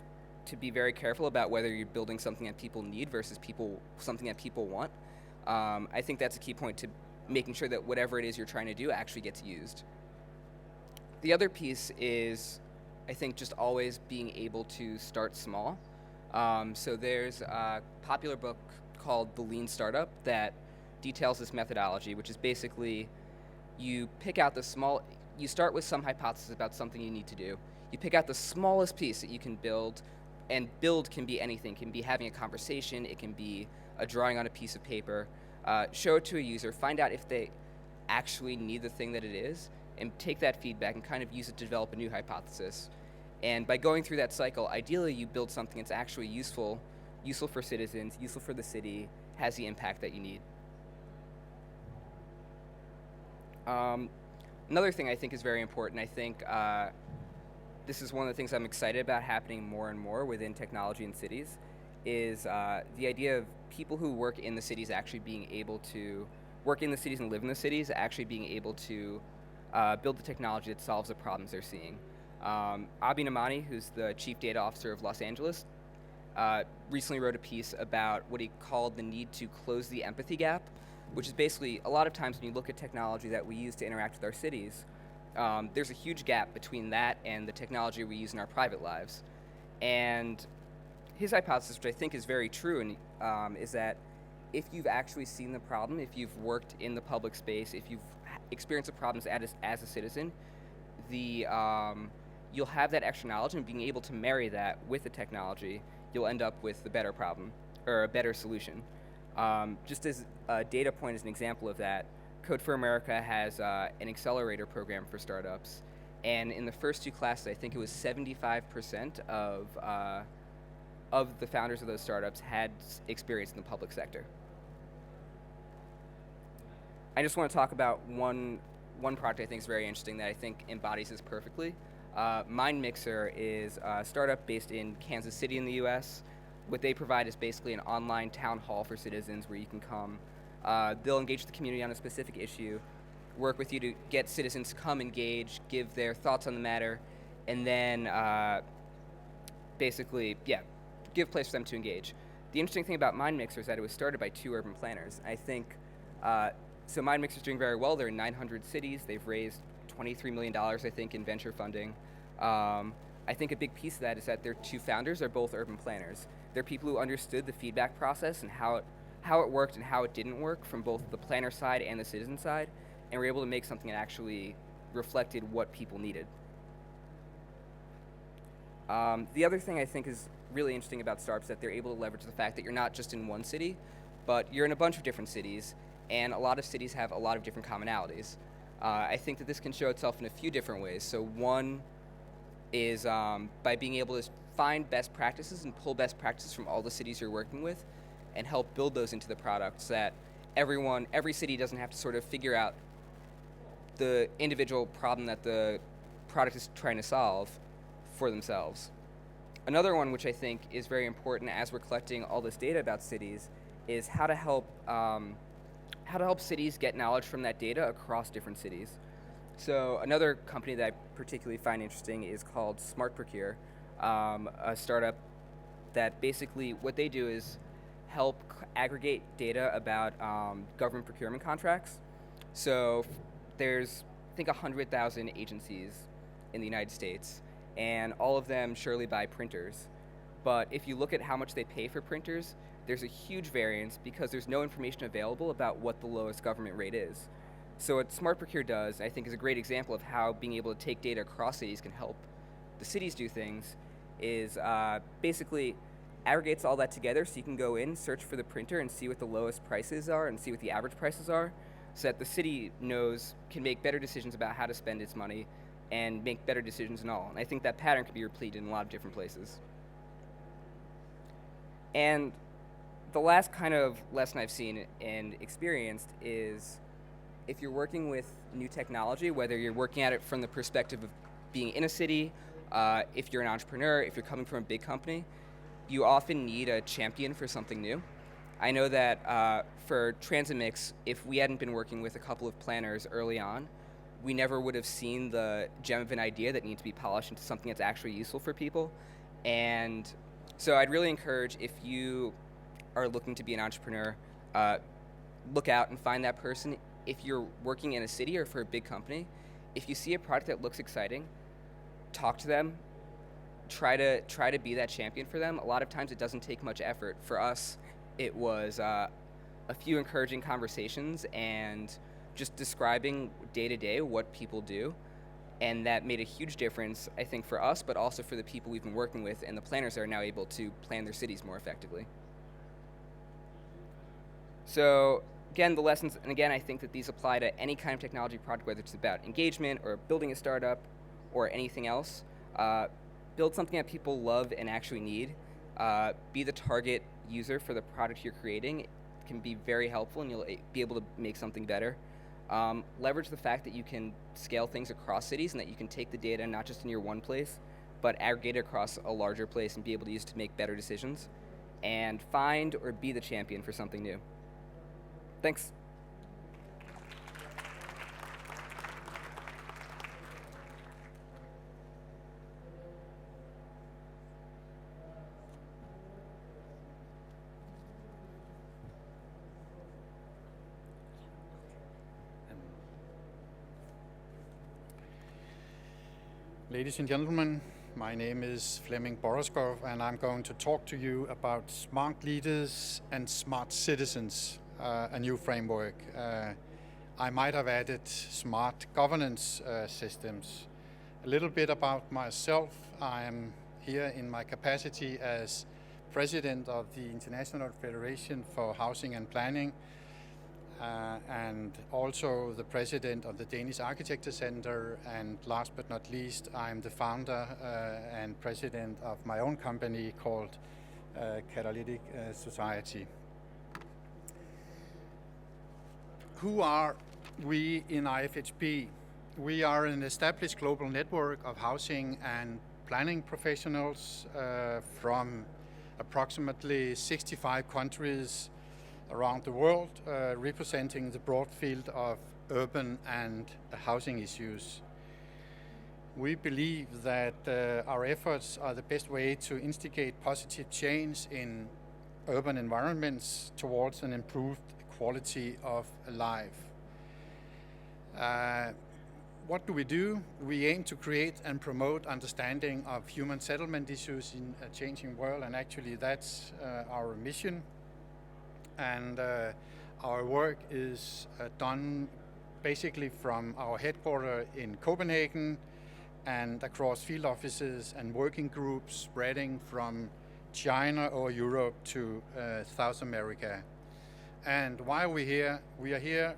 to be very careful about whether you're building something that people need versus something that people want. I think that's a key point to making sure that whatever it is you're trying to do actually gets used. The other piece is, I think, just always being able to start small. So there's a popular book called The Lean Startup that details this methodology, which is basically you start with some hypothesis about something you need to do. You pick out the smallest piece that you can build, and build can be anything. It can be having a conversation, it can be a drawing on a piece of paper. Show it to a user, find out if they actually need the thing that it is, and take that feedback and kind of use it to develop a new hypothesis. And by going through that cycle, ideally you build something that's actually useful for citizens, useful for the city, has the impact that you need. Another thing I think is very important, I think this is one of the things I'm excited about happening more and more within technology in cities, is the idea of people who work in the cities actually being able to work in the cities and live in the cities, actually being able to build the technology that solves the problems they're seeing. Abi Namani, who's the chief data officer of Los Angeles, recently wrote a piece about what he called the need to close the empathy gap, which is basically a lot of times when you look at technology that we use to interact with our cities, there's a huge gap between that and the technology we use in our private lives. And his hypothesis, which I think is very true, is that if you've actually seen the problem, if you've worked in the public space, if you've experienced the problems as a citizen, you'll have that extra knowledge, and being able to marry that with the technology, you'll end up with a better problem, or a better solution. Just as a data point as an example of that, Code for America has an accelerator program for startups, and in the first two classes, I think it was 75% of the founders of those startups had experience in the public sector. I just want to talk about one product I think is very interesting that I think embodies this perfectly. Mind Mixer is a startup based in Kansas City in the US. What they provide is basically an online town hall for citizens where you can come. They'll engage the community on a specific issue, work with you to get citizens to come engage, give their thoughts on the matter, and then basically, yeah, give place for them to engage. The interesting thing about MindMixer is that it was started by 2 urban planners. I think, so MindMixer is doing very well. They're in 900 cities. They've raised $23 million, I think, in venture funding. I think a big piece of that is that their 2 founders are both urban planners. They're people who understood the feedback process and how it worked and how it didn't work from both the planner side and the citizen side, and were able to make something that actually reflected what people needed. The other thing I think is really interesting about startups is that they're able to leverage the fact that you're not just in one city, but you're in a bunch of different cities, and a lot of cities have a lot of different commonalities. I think that this can show itself in a few different ways. So one is by being able to find best practices and pull best practices from all the cities you're working with and help build those into the product so that every city doesn't have to sort of figure out the individual problem that the product is trying to solve for themselves. Another one which I think is very important as we're collecting all this data about cities is how to help cities get knowledge from that data across different cities. So another company that I particularly find interesting is called Smart Procure, a startup that basically what they do is help aggregate data about government procurement contracts. So there's, I think, 100,000 agencies in the United States, and all of them surely buy printers. But if you look at how much they pay for printers, there's a huge variance because there's no information available about what the lowest government rate is. So what Smart Procure does, I think, is a great example of how being able to take data across cities can help the cities do things, is basically aggregates all that together so you can go in, search for the printer, and see what the lowest prices are and see what the average prices are, so that the city can make better decisions about how to spend its money and make better decisions in all. And I think that pattern can be repeated in a lot of different places. And the last kind of lesson I've seen and experienced is if you're working with new technology, whether you're working at it from the perspective of being in a city, if you're an entrepreneur, if you're coming from a big company, you often need a champion for something new. I know that for Transitmix, if we hadn't been working with a couple of planners early on, we never would have seen the gem of an idea that needs to be polished into something that's actually useful for people. And so I'd really encourage, if you are looking to be an entrepreneur, look out and find that person. If you're working in a city or for a big company, if you see a product that looks exciting, talk to them, try to be that champion for them. A lot of times it doesn't take much effort. For us, it was a few encouraging conversations and just describing day to day what people do. And that made a huge difference, I think, for us, but also for the people we've been working with and the planners that are now able to plan their cities more effectively. So again, the lessons, and again, I think that these apply to any kind of technology product, whether it's about engagement or building a startup or anything else. Build something that people love and actually need. Be the target user for the product you're creating. It can be very helpful, and you'll be able to make something better. Leverage the fact that you can scale things across cities and that you can take the data not just in your one place, but aggregate it across a larger place and be able to use it to make better decisions. And find or be the champion for something new. Thanks. Ladies and gentlemen, my name is Flemming Borreskov, and I'm going to talk to you about smart leaders and smart citizens, a new framework. I might have added smart governance systems. A little bit about myself. I am here in my capacity as president of the International Federation for Housing and Planning, and also the president of the Danish Architecture Center, and last but not least, I'm the founder and president of my own company called Catalytic Society. Who are we in IFHP? We are an established global network of housing and planning professionals from approximately 65 countries around the world, representing the broad field of urban and housing issues. We believe that our efforts are the best way to instigate positive change in urban environments towards an improved quality of life. What do? We aim to create and promote understanding of human settlement issues in a changing world, and actually that's our mission. And our work is done basically from our headquarters in Copenhagen and across field offices and working groups spreading from China or Europe to South America. And why are we here? We are here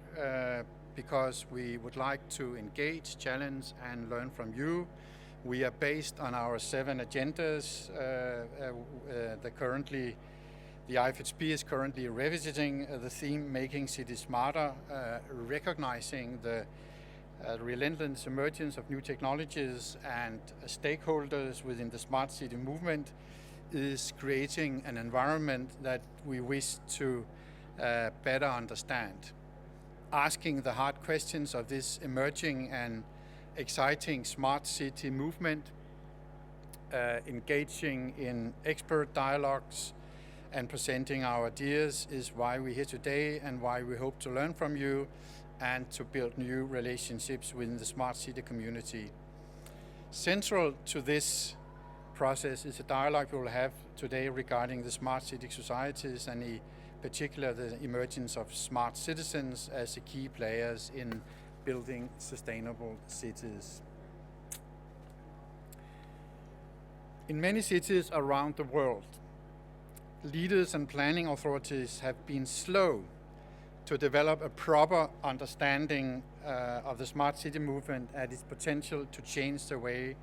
because we would like to engage, challenge, and learn from you. We are based on our 7 agendas. The IFHP is currently revisiting the theme Making Cities Smarter, recognizing the relentless emergence of new technologies and stakeholders within the smart city movement is creating an environment that we wish to better understand. Asking the hard questions of this emerging and exciting smart city movement, engaging in expert dialogues and presenting our ideas is why we're here today and why we hope to learn from you and to build new relationships within the smart city community. Central to this process is a dialogue we will have today regarding the smart city societies and in particular the emergence of smart citizens as the key players in building sustainable cities. In many cities around the world, leaders and planning authorities have been slow to develop a proper understanding of the smart city movement and its potential to change the way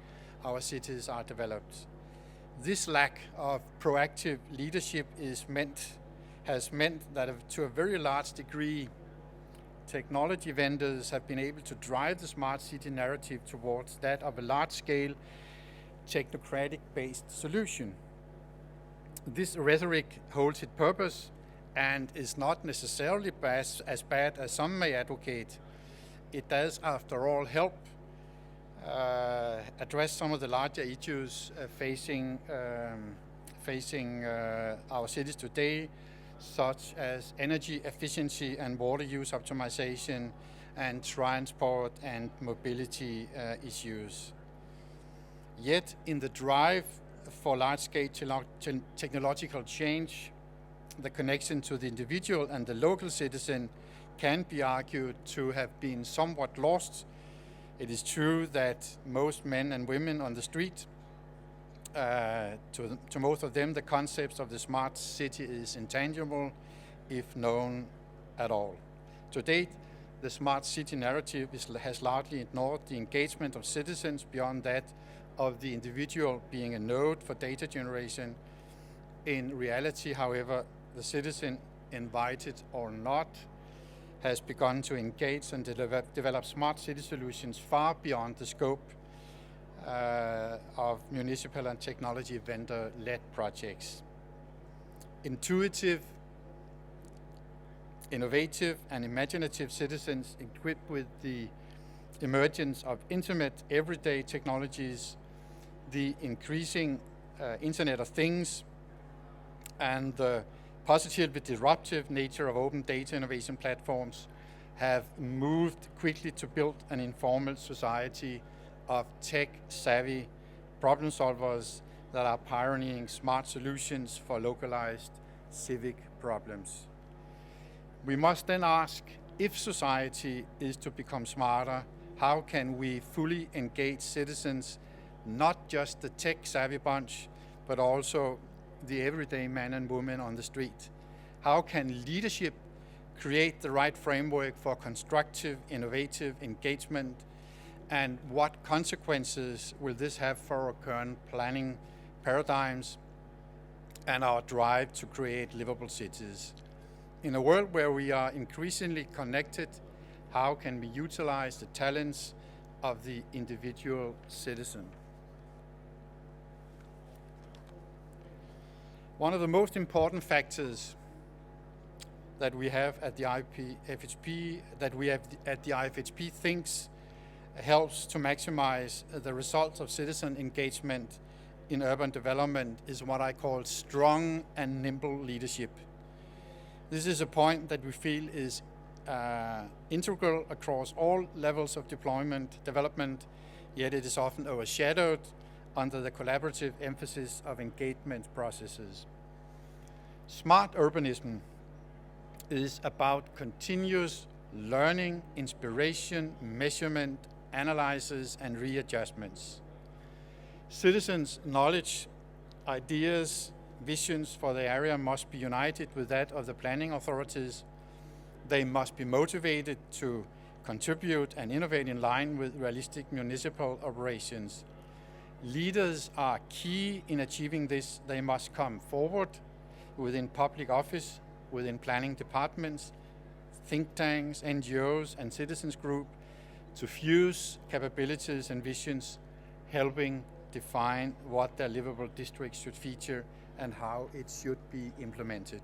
our cities are developed. This lack of proactive leadership has meant that to a very large degree, technology vendors have been able to drive the smart city narrative towards that of a large-scale, technocratic-based solution. This rhetoric holds its purpose and is not necessarily as bad as some may advocate. It does, after all, help address some of the larger issues facing our cities today, such as energy efficiency and water use optimization and transport and mobility issues. Yet, in the drive for large-scale technological change, the connection to the individual and the local citizen can be argued to have been somewhat lost. It is true that most men and women on the street, to most of them, the concept of the smart city is intangible, if known at all. To date, the smart city narrative has largely ignored the engagement of citizens beyond that of the individual being a node for data generation. In reality, however, the citizen, invited or not, has begun to engage and develop smart city solutions far beyond the scope of municipal and technology vendor-led projects. Intuitive, innovative, and imaginative citizens equipped with the emergence of intimate, everyday technologies, the increasing Internet of Things, and the positively disruptive nature of open data innovation platforms have moved quickly to build an informal society of tech-savvy problem solvers that are pioneering smart solutions for localized civic problems. We must then ask, if society is to become smarter, how can we fully engage citizens, not just the tech-savvy bunch, but also the everyday man and woman on the street? How can leadership create the right framework for constructive, innovative engagement? And what consequences will this have for our current planning paradigms and our drive to create livable cities? In a world where we are increasingly connected, how can we utilize the talents of the individual citizen? One of the most important factors that we have at the IFHP, thinks helps to maximize the results of citizen engagement in urban development is what I call strong and nimble leadership. This is a point that we feel is integral across all levels of development, yet it is often overshadowed under the collaborative emphasis of engagement processes. Smart urbanism is about continuous learning, inspiration, measurement, analysis, and readjustments. Citizens' knowledge, ideas, visions for the area must be united with that of the planning authorities. They must be motivated to contribute and innovate in line with realistic municipal operations. Leaders are key in achieving this. They must come forward within public office, within planning departments, think tanks, NGOs, and citizens group to fuse capabilities and visions, helping define what their livable districts should feature and how it should be implemented.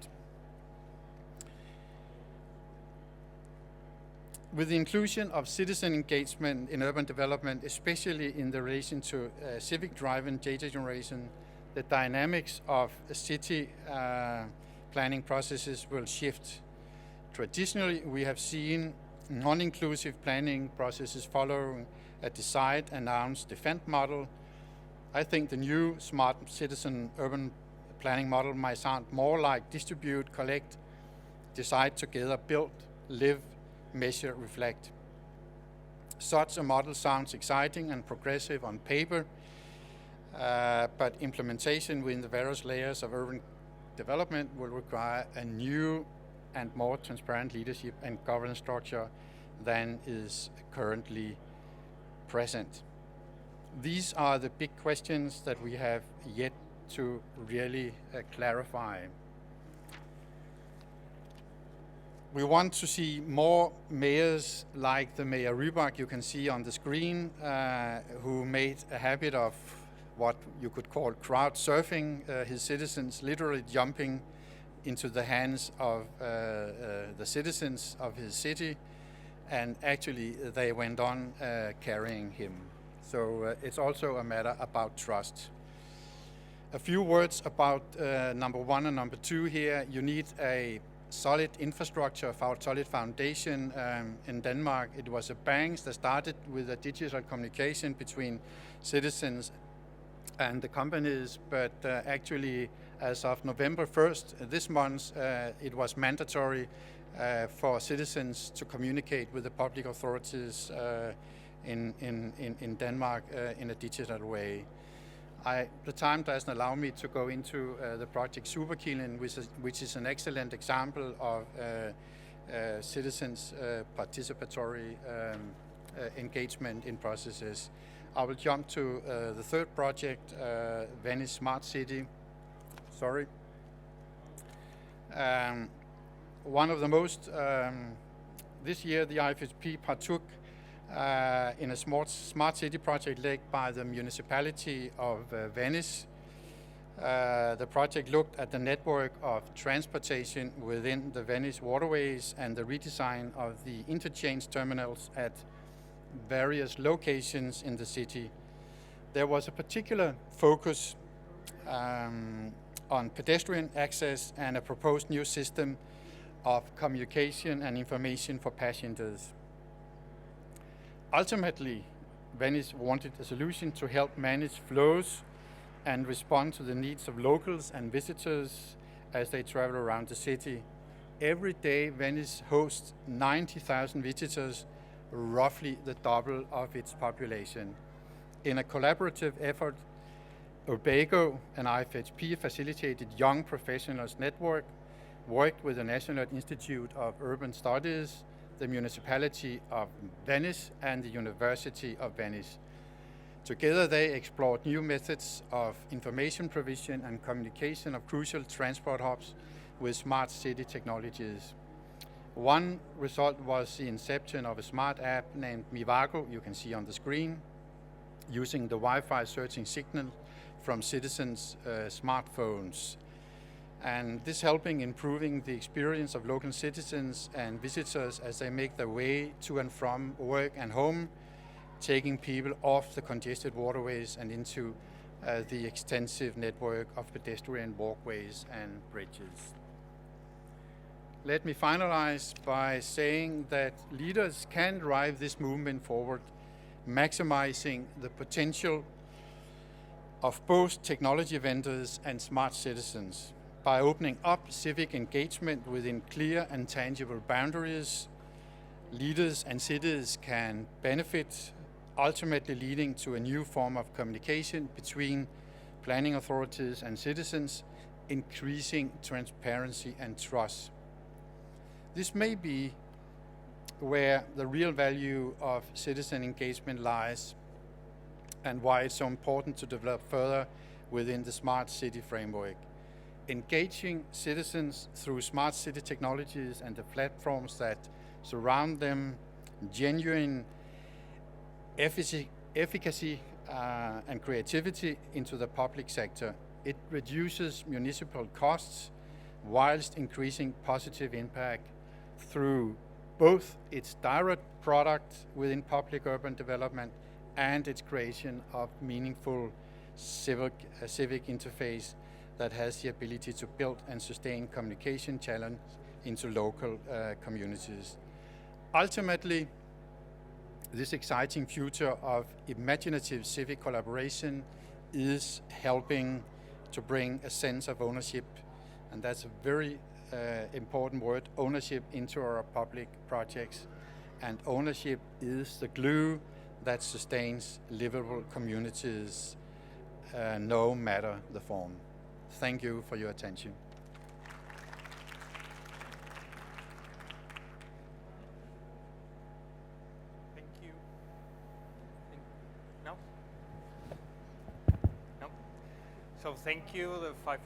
With the inclusion of citizen engagement in urban development, especially in the relation to civic-driven data generation, the dynamics of city planning processes will shift. Traditionally, we have seen non-inclusive planning processes following a decide, announce, defend model. I think the new smart citizen urban planning model might sound more like distribute, collect, decide together, build, live, measure, reflect. Such a model sounds exciting and progressive on paper, but implementation within the various layers of urban development will require a new and more transparent leadership and governance structure than is currently present. These are the big questions that we have yet to really clarify. We want to see more mayors like the Mayor Rybak you can see on the screen, who made a habit of what you could call crowd surfing, his citizens literally jumping into the hands of the citizens of his city, and actually they went on carrying him. So it's also a matter about trust. A few words about number one and number two here. You need a solid infrastructure, solid foundation. In Denmark, it was a bank that started with a digital communication between citizens and the companies, but actually as of November 1st this month, it was mandatory for citizens to communicate with the public authorities in Denmark in a digital way. The time doesn't allow me to go into the project Superkilden, which is an excellent example of citizens' participatory engagement in processes. I will jump to the third project, Venice Smart City. Sorry. One of the most, this year the IFSP partook in a smart city project led by the municipality of Venice. The project looked at the network of transportation within the Venice waterways and the redesign of the interchange terminals at various locations in the city. There was a particular focus on pedestrian access and a proposed new system of communication and information for passengers. Ultimately, Venice wanted a solution to help manage flows and respond to the needs of locals and visitors as they travel around the city. Every day, Venice hosts 90,000 visitors, roughly the double of its population. In a collaborative effort, Urbego and IFHP facilitated Young Professionals Network, worked with the National Institute of Urban Studies, the Municipality of Venice, and the University of Venice. Together they explored new methods of information provision and communication of crucial transport hubs with smart city technologies. One result was the inception of a smart app named Mivago, you can see on the screen, using the Wi-Fi searching signal from citizens' smartphones. And this helping improving the experience of local citizens and visitors as they make their way to and from work and home, taking people off the congested waterways and into the extensive network of pedestrian walkways and bridges. Let me finalize by saying that leaders can drive this movement forward, maximizing the potential of both technology vendors and smart citizens by opening up civic engagement within clear and tangible boundaries. Leaders and cities can benefit, ultimately leading to a new form of communication between planning authorities and citizens, increasing transparency and trust. This may be where the real value of citizen engagement lies and why it's so important to develop further within the smart city framework. Engaging citizens through smart city technologies and the platforms that surround them, genuine efficacy and creativity into the public sector. It reduces municipal costs whilst increasing positive impact through both its direct product within public urban development and its creation of meaningful civic interface that has the ability to build and sustain communication channels into local communities. Ultimately, this exciting future of imaginative civic collaboration is helping to bring a sense of ownership, and that's a very important word, ownership, into our public projects. And ownership is the glue that sustains livable communities, no matter the form. Thank you for your attention. Thank you. No? No? So thank you, the five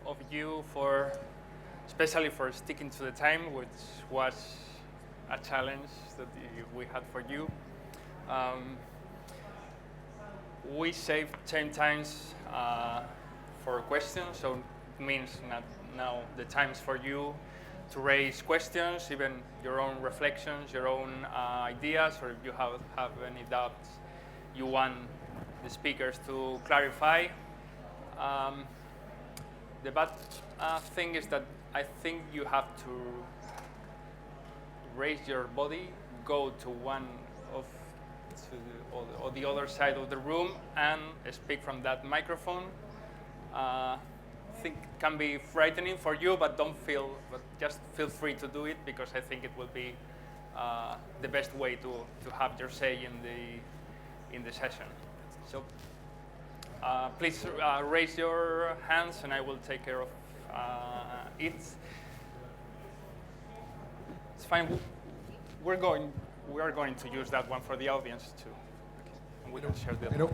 of you, especially for sticking to the time, which was a challenge that we had for you. We saved 10 times for questions, so it means that now the time's for you to raise questions, even your own reflections, your own ideas, or if you have any doubts you want the speakers to clarify. The bad thing is that I think you have to raise your body, go to one or the other side of the room and speak from that microphone. I think it can be frightening for you, but just feel free to do it, because I think it will be the best way to have your say in the session. So please raise your hands and I will take care of it. It's fine. We are going to use that one for the audience too. Okay. And we can share the other. Hello.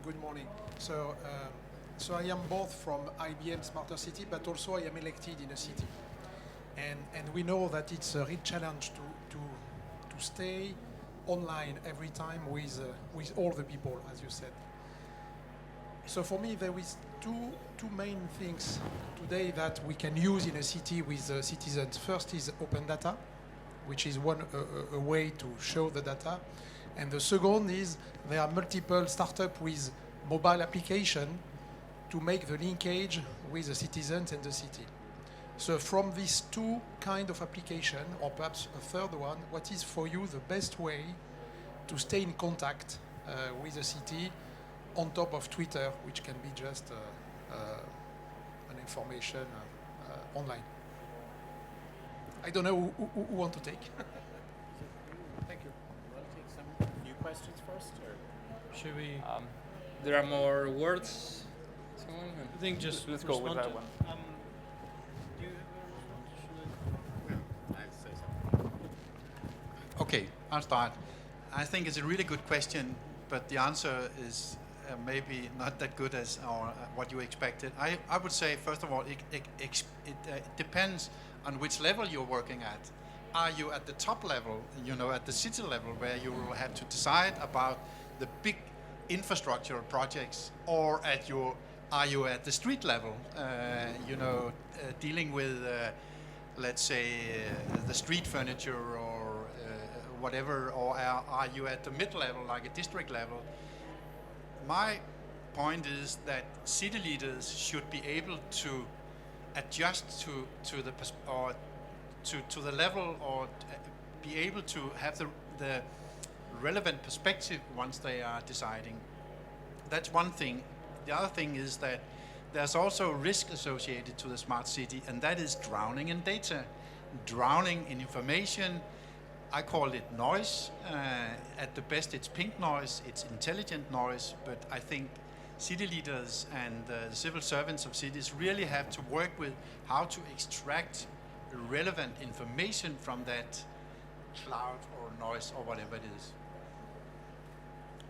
Good morning. So I am both from IBM Smarter City, but also I am elected in a city. And we know that it's a real challenge to stay online every time with all the people, as you said. So for me, there is two main things today that we can use in a city with citizens. First is open data, which is a way to show the data. And the second is there are multiple startups with mobile application to make the linkage with the citizens and the city. So from these two kind of application, or perhaps a third one, what is for you the best way to stay in contact with the city on top of Twitter, which can be just an information online? I don't know who want to take. Thank you. You want to take some few questions first, or Should we? There are more words. I think just let's go with that one. Do you have a response? I'd say something. Okay, I'll start. I think it's a really good question, but the answer is maybe not that good as what you expected. I would say, first of all, it depends on which level you're working at. Are you at the top level, at the city level, where you will have to decide about the big infrastructural projects, or are you at the street level, dealing with, let's say, the street furniture or whatever, or are you at the mid-level, like a district level? My point is that city leaders should be able to adjust to the level, or be able to have the relevant perspective once they are deciding. That's one thing. The other thing is that there's also risk associated to the smart city, and that is drowning in data, drowning in information. I call it noise. At the best, it's pink noise, it's intelligent noise, but I think city leaders and the civil servants of cities really have to work with how to extract relevant information from that cloud or noise or whatever it is.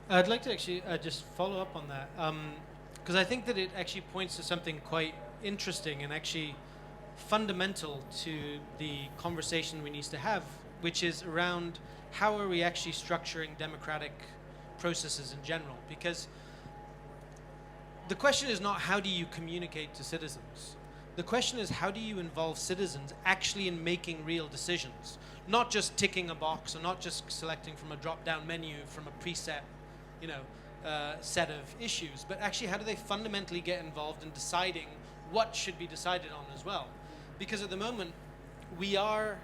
I'd like to actually just follow up on that, because I think that it actually points to something quite interesting and actually fundamental to the conversation we need to have, which is around how are we actually structuring democratic processes in general. Because the question is not how do you communicate to citizens. The question is how do you involve citizens actually in making real decisions, not just ticking a box or not just selecting from a drop-down menu from a preset, set of issues, but actually how do they fundamentally get involved in deciding what should be decided on as well. Because at the moment we are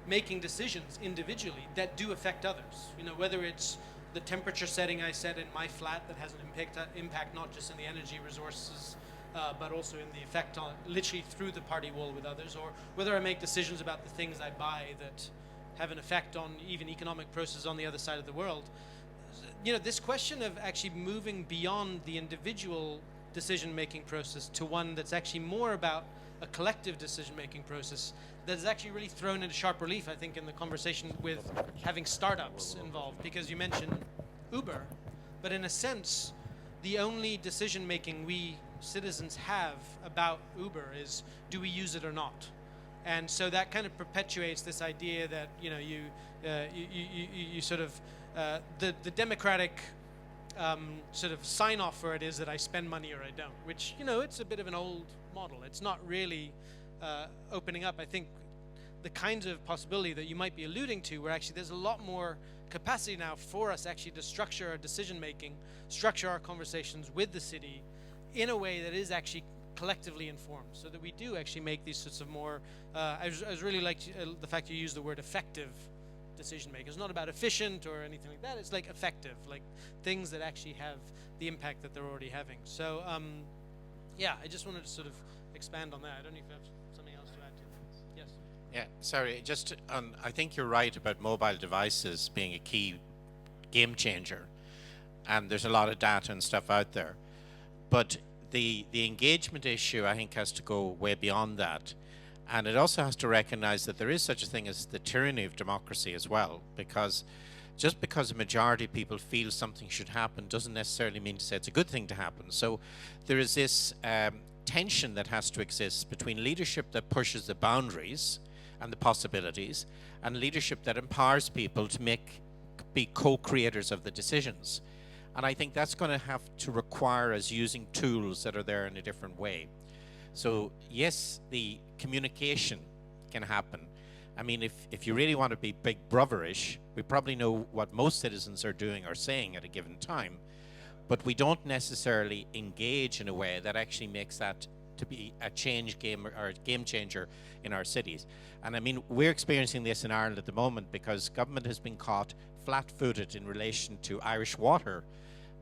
making decisions individually that do affect others, whether it's the temperature setting I set in my flat that has an impact not just in the energy resources but also in the effect on literally through the party wall with others, or whether I make decisions about the things I buy that have an effect on even economic processes on the other side of the world. This question of actually moving beyond the individual decision-making process to one that's actually more about a collective decision-making process that is actually really thrown into sharp relief, I think, in the conversation with having startups involved, because you mentioned Uber, but in a sense, the only decision-making we citizens have about Uber is, do we use it or not? And so that kind of perpetuates this idea that, you sort of, the democratic sort of sign-off for it is that I spend money or I don't, which, it's a bit of an old model. It's not really opening up, I think, the kinds of possibility that you might be alluding to, where actually there's a lot more capacity now for us actually to structure our decision-making, structure our conversations with the city in a way that is actually collectively informed, so that we do actually make these sorts of more, I really like the fact you use the word effective decision making. It's not about efficient or anything like that, it's like effective, like things that actually have the impact that they're already having. So I just wanted to sort of expand on that. I don't know if you have something else to add to that. Yes? Yeah, sorry, just I think you're right about mobile devices being a key game changer, and there's a lot of data and stuff out there. But the engagement issue, I think, has to go way beyond that. And it also has to recognize that there is such a thing as the tyranny of democracy as well, because just because a majority of people feel something should happen doesn't necessarily mean to say it's a good thing to happen. So there is this tension that has to exist between leadership that pushes the boundaries and the possibilities, and leadership that empowers people to be co-creators of the decisions. And I think that's going to have to require us using tools that are there in a different way. So yes, the communication can happen. I mean, if you really want to be big brotherish, we probably know what most citizens are doing or saying at a given time, but we don't necessarily engage in a way that actually makes that to be a game changer in our cities. And I mean, we're experiencing this in Ireland at the moment because government has been caught flat-footed in relation to Irish Water,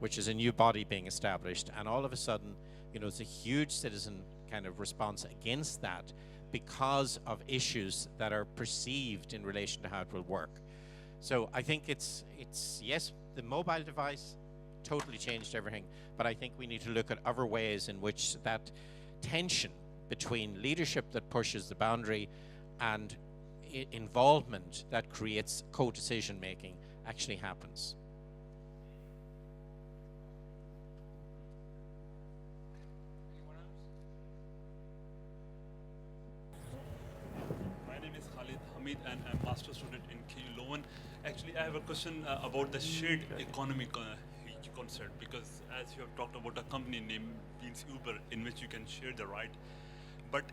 which is a new body being established, and all of a sudden, it's a huge citizen kind of response against that because of issues that are perceived in relation to how it will work. So I think it's yes, the mobile device totally changed everything, but I think we need to look at other ways in which that tension between leadership that pushes the boundary and involvement that creates co-decision making actually happens. And I'm a master's student in KU Leuven. Actually, I have a question about the shared economy concept, because as you have talked about a company name means Uber, in which you can share the ride. But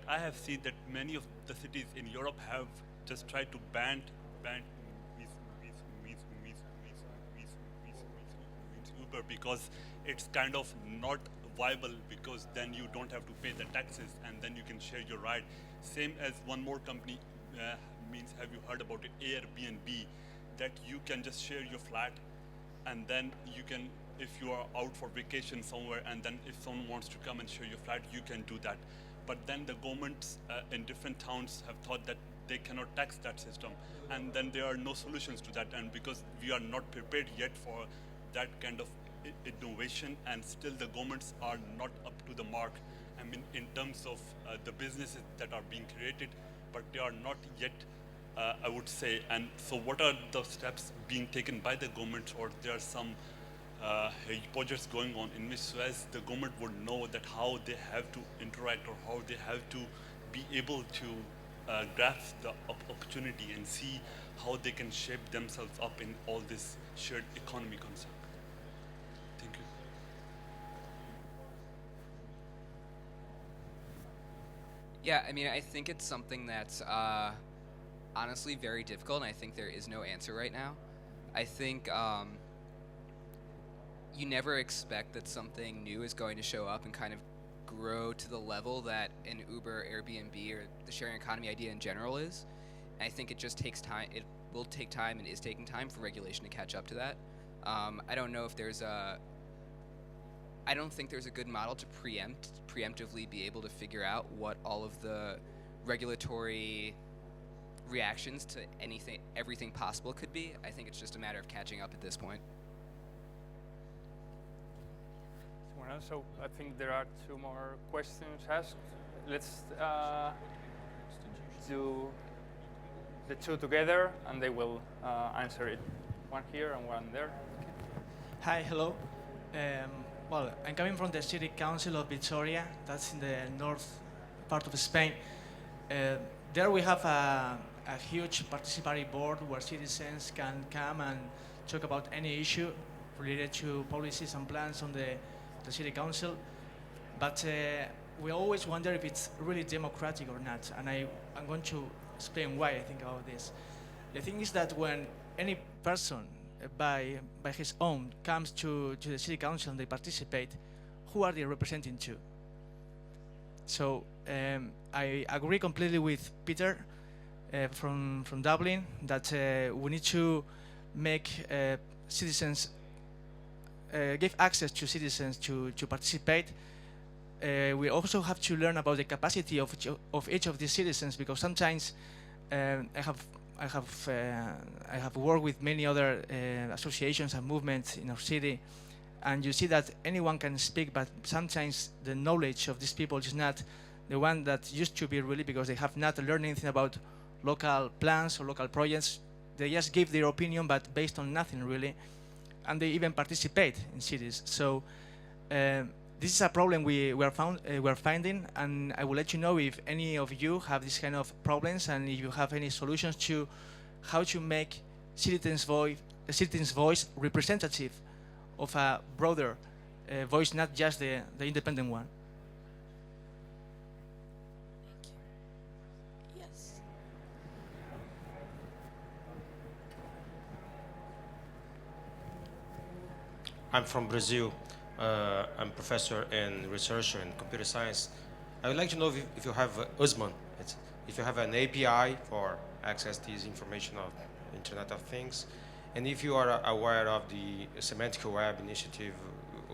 I have seen that many of the cities in Europe have just tried to ban Uber because it's kind of not viable, because then you don't have to pay the taxes and then you can share your ride. Same as one more company means, have you heard about it, Airbnb, that you can just share your flat and then you can, if you are out for vacation somewhere and then if someone wants to come and share your flat, you can do that. But then the governments in different towns have thought that they cannot tax that system, and then there are no solutions to that, and because we are not prepared yet for that kind of innovation, and still the governments are not up to the mark, I mean, in terms of the businesses that are being created, but they are not yet, I would say. And so what are the steps being taken by the government, or there are some projects going on in which as the government would know that how they have to interact or how they have to be able to grasp the opportunity and see how they can shape themselves up in all this shared economy concept. Thank you. Yeah, I mean, I think it's something that's honestly very difficult, and I think there is no answer right now. I think you never expect that something new is going to show up and kind of grow to the level that an Uber, Airbnb, or the sharing economy idea in general is. And I think it just takes time. It will take time and is taking time for regulation to catch up to that. I don't know if there's a... I don't think there's a good model to preemptively be able to figure out what all of the regulatory reactions to everything possible could be. I think it's just a matter of catching up at this point. So I think there are two more questions asked. Let's do the two together, and they will answer it. One here and one there. Hi, hello. Well, I'm coming from the City Council of Vitoria. That's in the north part of Spain. There we have a huge participatory board where citizens can come and talk about any issue related to policies and plans on the City Council, but we always wonder if it's really democratic or not, and I'm going to explain why I think about this. The thing is that when any person by his own comes to the City Council and they participate, who are they representing to? So I agree completely with Peter from Dublin that we need to make citizens give access to citizens to participate. We also have to learn about the capacity of each of these citizens, because sometimes I have worked with many other associations and movements in our city, and you see that anyone can speak, but sometimes the knowledge of these people is not the one that used to be, really, because they have not learned anything about local plans or local projects. They just give their opinion, but based on nothing really. And they even participate in cities. So this is a problem we're finding, and I will let you know if any of you have this kind of problems, and if you have any solutions to how to make citizens' voice representative of a broader voice, not just the independent one. I'm from Brazil. I'm professor and researcher in computer science. I would like to know if you have Usman, if you have an API for access to this information of Internet of Things, and if you are aware of the Semantic Web initiative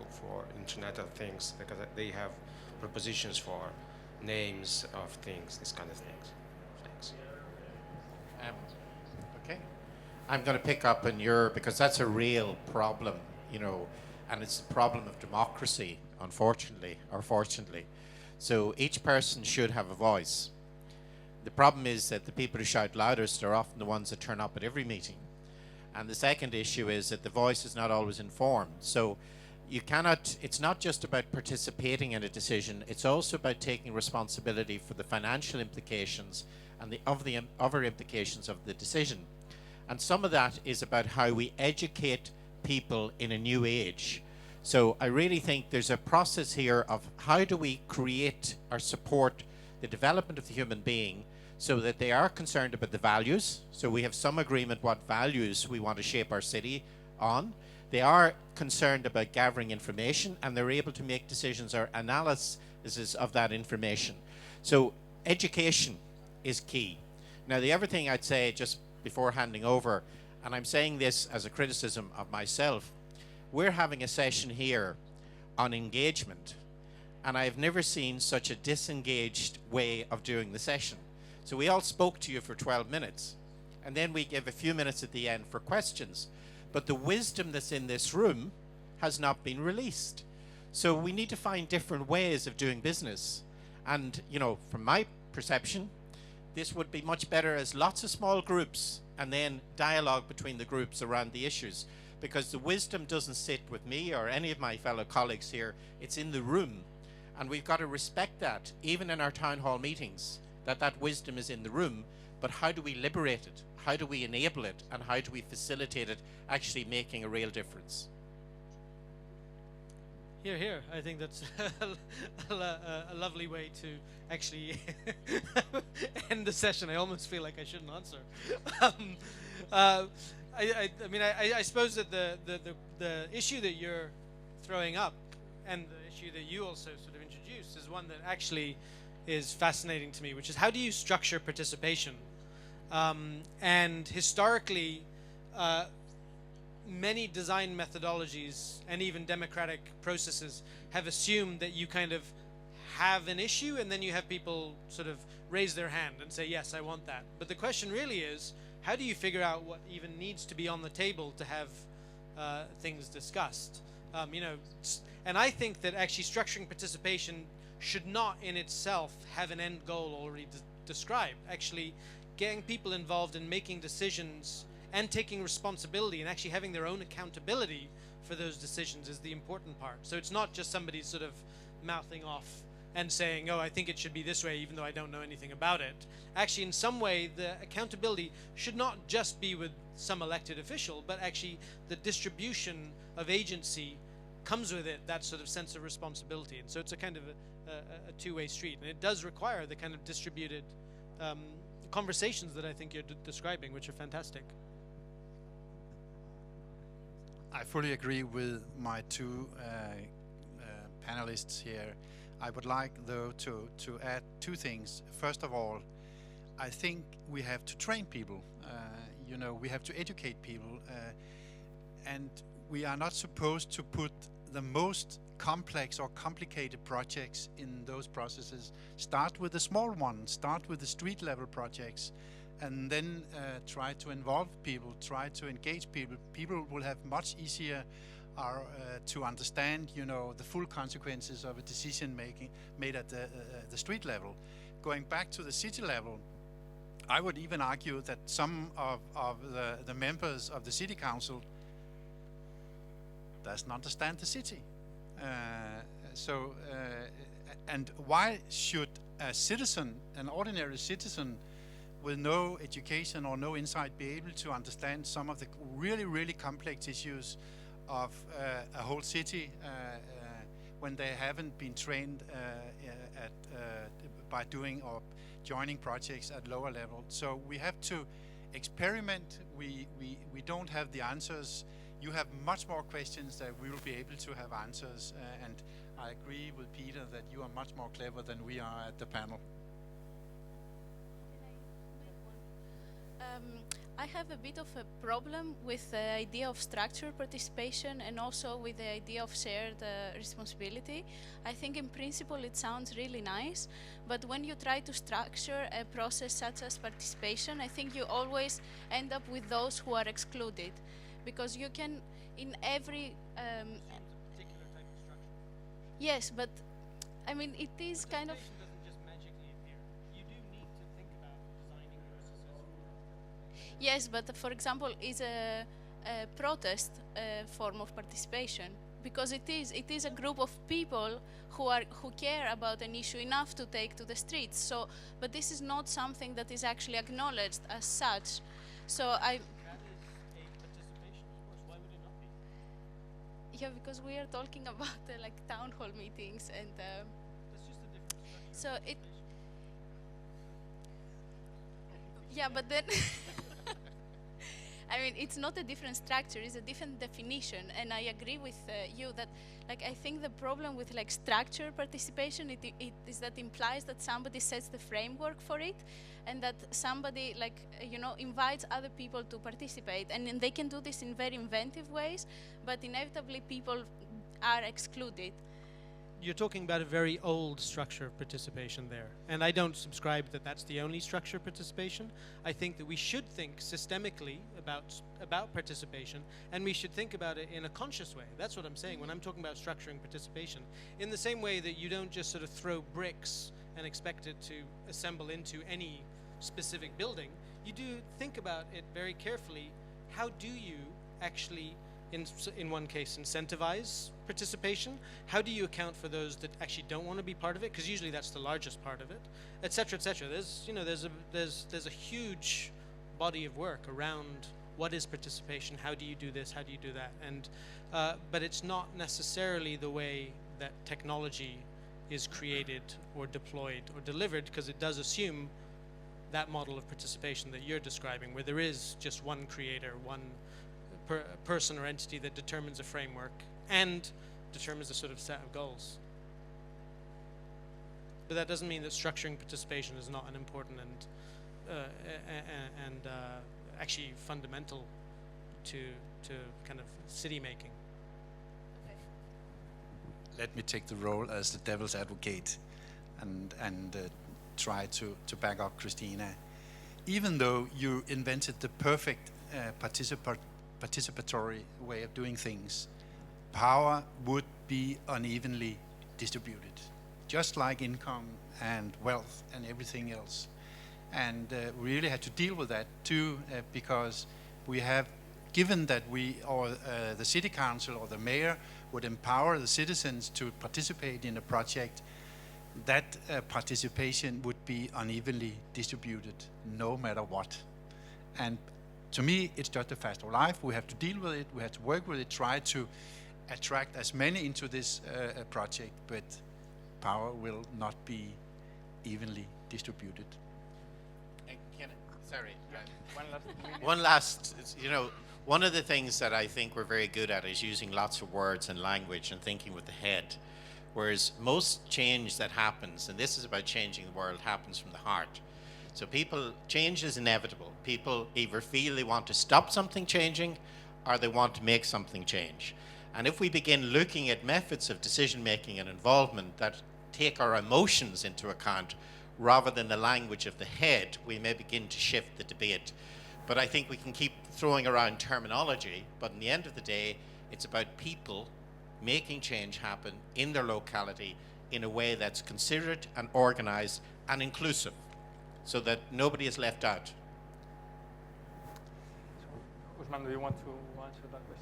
for Internet of Things, because they have propositions for names of things, this kind of things. Thanks. Okay. I'm going to pick up on because that's a real problem, and it's a problem of democracy, unfortunately, or fortunately. So each person should have a voice. The problem is that the people who shout loudest are often the ones that turn up at every meeting. And the second issue is that the voice is not always informed. So it's not just about participating in a decision, it's also about taking responsibility for the financial implications and the other implications of the decision. And some of that is about how we educate people in a new age. So I really think there's a process here of how do we create or support the development of the human being so that they are concerned about the values. So we have some agreement what values we want to shape our city on. They are concerned about gathering information, and they're able to make decisions or analysis of that information. So education is key. Now, the other thing I'd say just before handing over, and I'm saying this as a criticism of myself, we're having a session here on engagement, and I've never seen such a disengaged way of doing the session. So we all spoke to you for 12 minutes, and then we give a few minutes at the end for questions. But the wisdom that's in this room has not been released. So we need to find different ways of doing business. And, you know, from my perception, this would be much better as lots of small groups and then dialogue between the groups around the issues. Because the wisdom doesn't sit with me or any of my fellow colleagues here, it's in the room. And we've got to respect that, even in our town hall meetings, that wisdom is in the room. But how do we liberate it? How do we enable it? And how do we facilitate it actually making a real difference? Here, here. I think that's a lovely way to actually end the session. I almost feel like I shouldn't answer. I mean, I suppose that the issue that you're throwing up and the issue that you also sort of introduced is one that actually is fascinating to me, which is how do you structure participation? And historically, many design methodologies and even democratic processes have assumed that you kind of have an issue and then you have people sort of raise their hand and say, yes, I want that. But the question really is, how do you figure out what even needs to be on the table to have things discussed? You know, and I think that actually structuring participation should not in itself have an end goal already described. Actually, getting people involved in making decisions and taking responsibility and actually having their own accountability for those decisions is the important part. So it's not just somebody sort of mouthing off and saying, oh, I think it should be this way, even though I don't know anything about it. Actually, in some way, the accountability should not just be with some elected official, but actually the distribution of agency comes with it, that sort of sense of responsibility. And so it's a kind of a two-way street. And it does require the kind of distributed conversations that I think you're describing, which are fantastic. I fully agree with my two panelists here. I would like, though, to add two things. First of all, I think we have to train people. You know, we have to educate people, and we are not supposed to put the most complex or complicated projects in those processes. Start with the small ones, start with the street level projects, and then try to involve people, try to engage people. People will have much easier to understand, you know, the full consequences of a decision made at the street level. Going back to the city level, I would even argue that some of the members of the city council doesn't understand the city. And why should a citizen, an ordinary citizen with no education or no insight, be able to understand some of the really, really complex issues of a whole city when they haven't been trained by doing or joining projects at lower level? So we have to experiment. We don't have the answers. You have much more questions that we will be able to have answers, and I agree with Peter that you are much more clever than we are at the panel. I have a bit of a problem with the idea of structured participation and also with the idea of shared responsibility. I think in principle it sounds really nice, but when you try to structure a process such as participation, I think you always end up with those who are excluded. Because you can, in every... particular type of structure. Yes, but I mean, it is kind of... doesn't just magically appear. You do need to think about designing your SSS. Yes, but for example, is a protest form of participation, because it is a group of people who care about an issue enough to take to the streets. So, but this is not something that is actually acknowledged as such. So I. That is a participation, of course. Why would it not be? Yeah, because we are talking about like town hall meetings and. That's just a different structure. So it. Yeah, but then. I mean, it's not a different structure, it's a different definition. And I agree with you that, like, I think the problem with like structure participation, it is that implies that somebody sets the framework for it, and that somebody, like, you know, invites other people to participate. And they can do this in very inventive ways, but inevitably people are excluded. You're talking about a very old structure of participation there. And I don't subscribe that that's the only structure of participation. I think that we should think systemically about participation, and we should think about it in a conscious way. That's what I'm saying when I'm talking about structuring participation. In the same way that you don't just sort of throw bricks and expect it to assemble into any specific building, you do think about it very carefully. How do you actually, in one case, incentivize participation? How do you account for those that actually don't want to be part of it? Because usually that's the largest part of it, etc., etc. There's, you know, there's a huge body of work around what is participation, how do you do this, how do you do that, and but it's not necessarily the way that technology is created or deployed or delivered, because it does assume that model of participation that you're describing, where there is just one creator, one person or entity that determines a framework and determines a sort of set of goals. But that doesn't mean that structuring participation is not an important and actually fundamental to kind of city making. Okay. Let me take the role as the devil's advocate and try to back up Cristina. Even though you invented the perfect participatory way of doing things, power would be unevenly distributed, just like income and wealth and everything else. And we really had to deal with that too, because we have, given that we, or the city council or the mayor would empower the citizens to participate in a project, that participation would be unevenly distributed no matter what. And to me, it's just a fact of life. We have to deal with it, we have to work with it, try to attract as many into this project, but power will not be evenly distributed. Sorry. One last, you know, one of the things that I think we're very good at is using lots of words and language and thinking with the head, whereas most change that happens, and this is about changing the world, happens from the heart. So change is inevitable. People either feel they want to stop something changing or they want to make something change. And if we begin looking at methods of decision making and involvement that take our emotions into account rather than the language of the head, we may begin to shift the debate. But I think we can keep throwing around terminology, but in the end of the day, it's about people making change happen in their locality in a way that's considerate and organized and inclusive, so that nobody is left out. Usman, do you want to answer that question?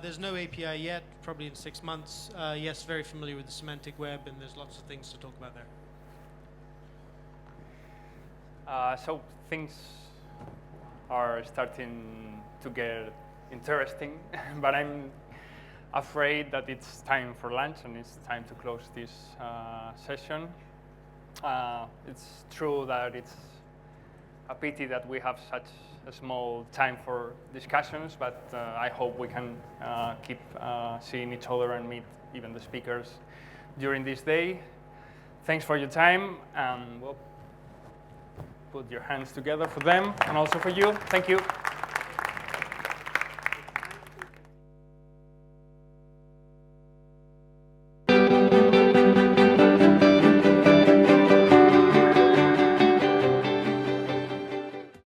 There's no API yet, probably in 6 months. Yes, very familiar with the semantic web, and there's lots of things to talk about there. So things are starting to get interesting, but I'm afraid that it's time for lunch and it's time to close this session. It's true that it's a pity that we have such a small time for discussions, but I hope we can keep seeing each other and meet even the speakers during this day. Thanks for your time, and we'll put your hands together for them and also for you. Thank you.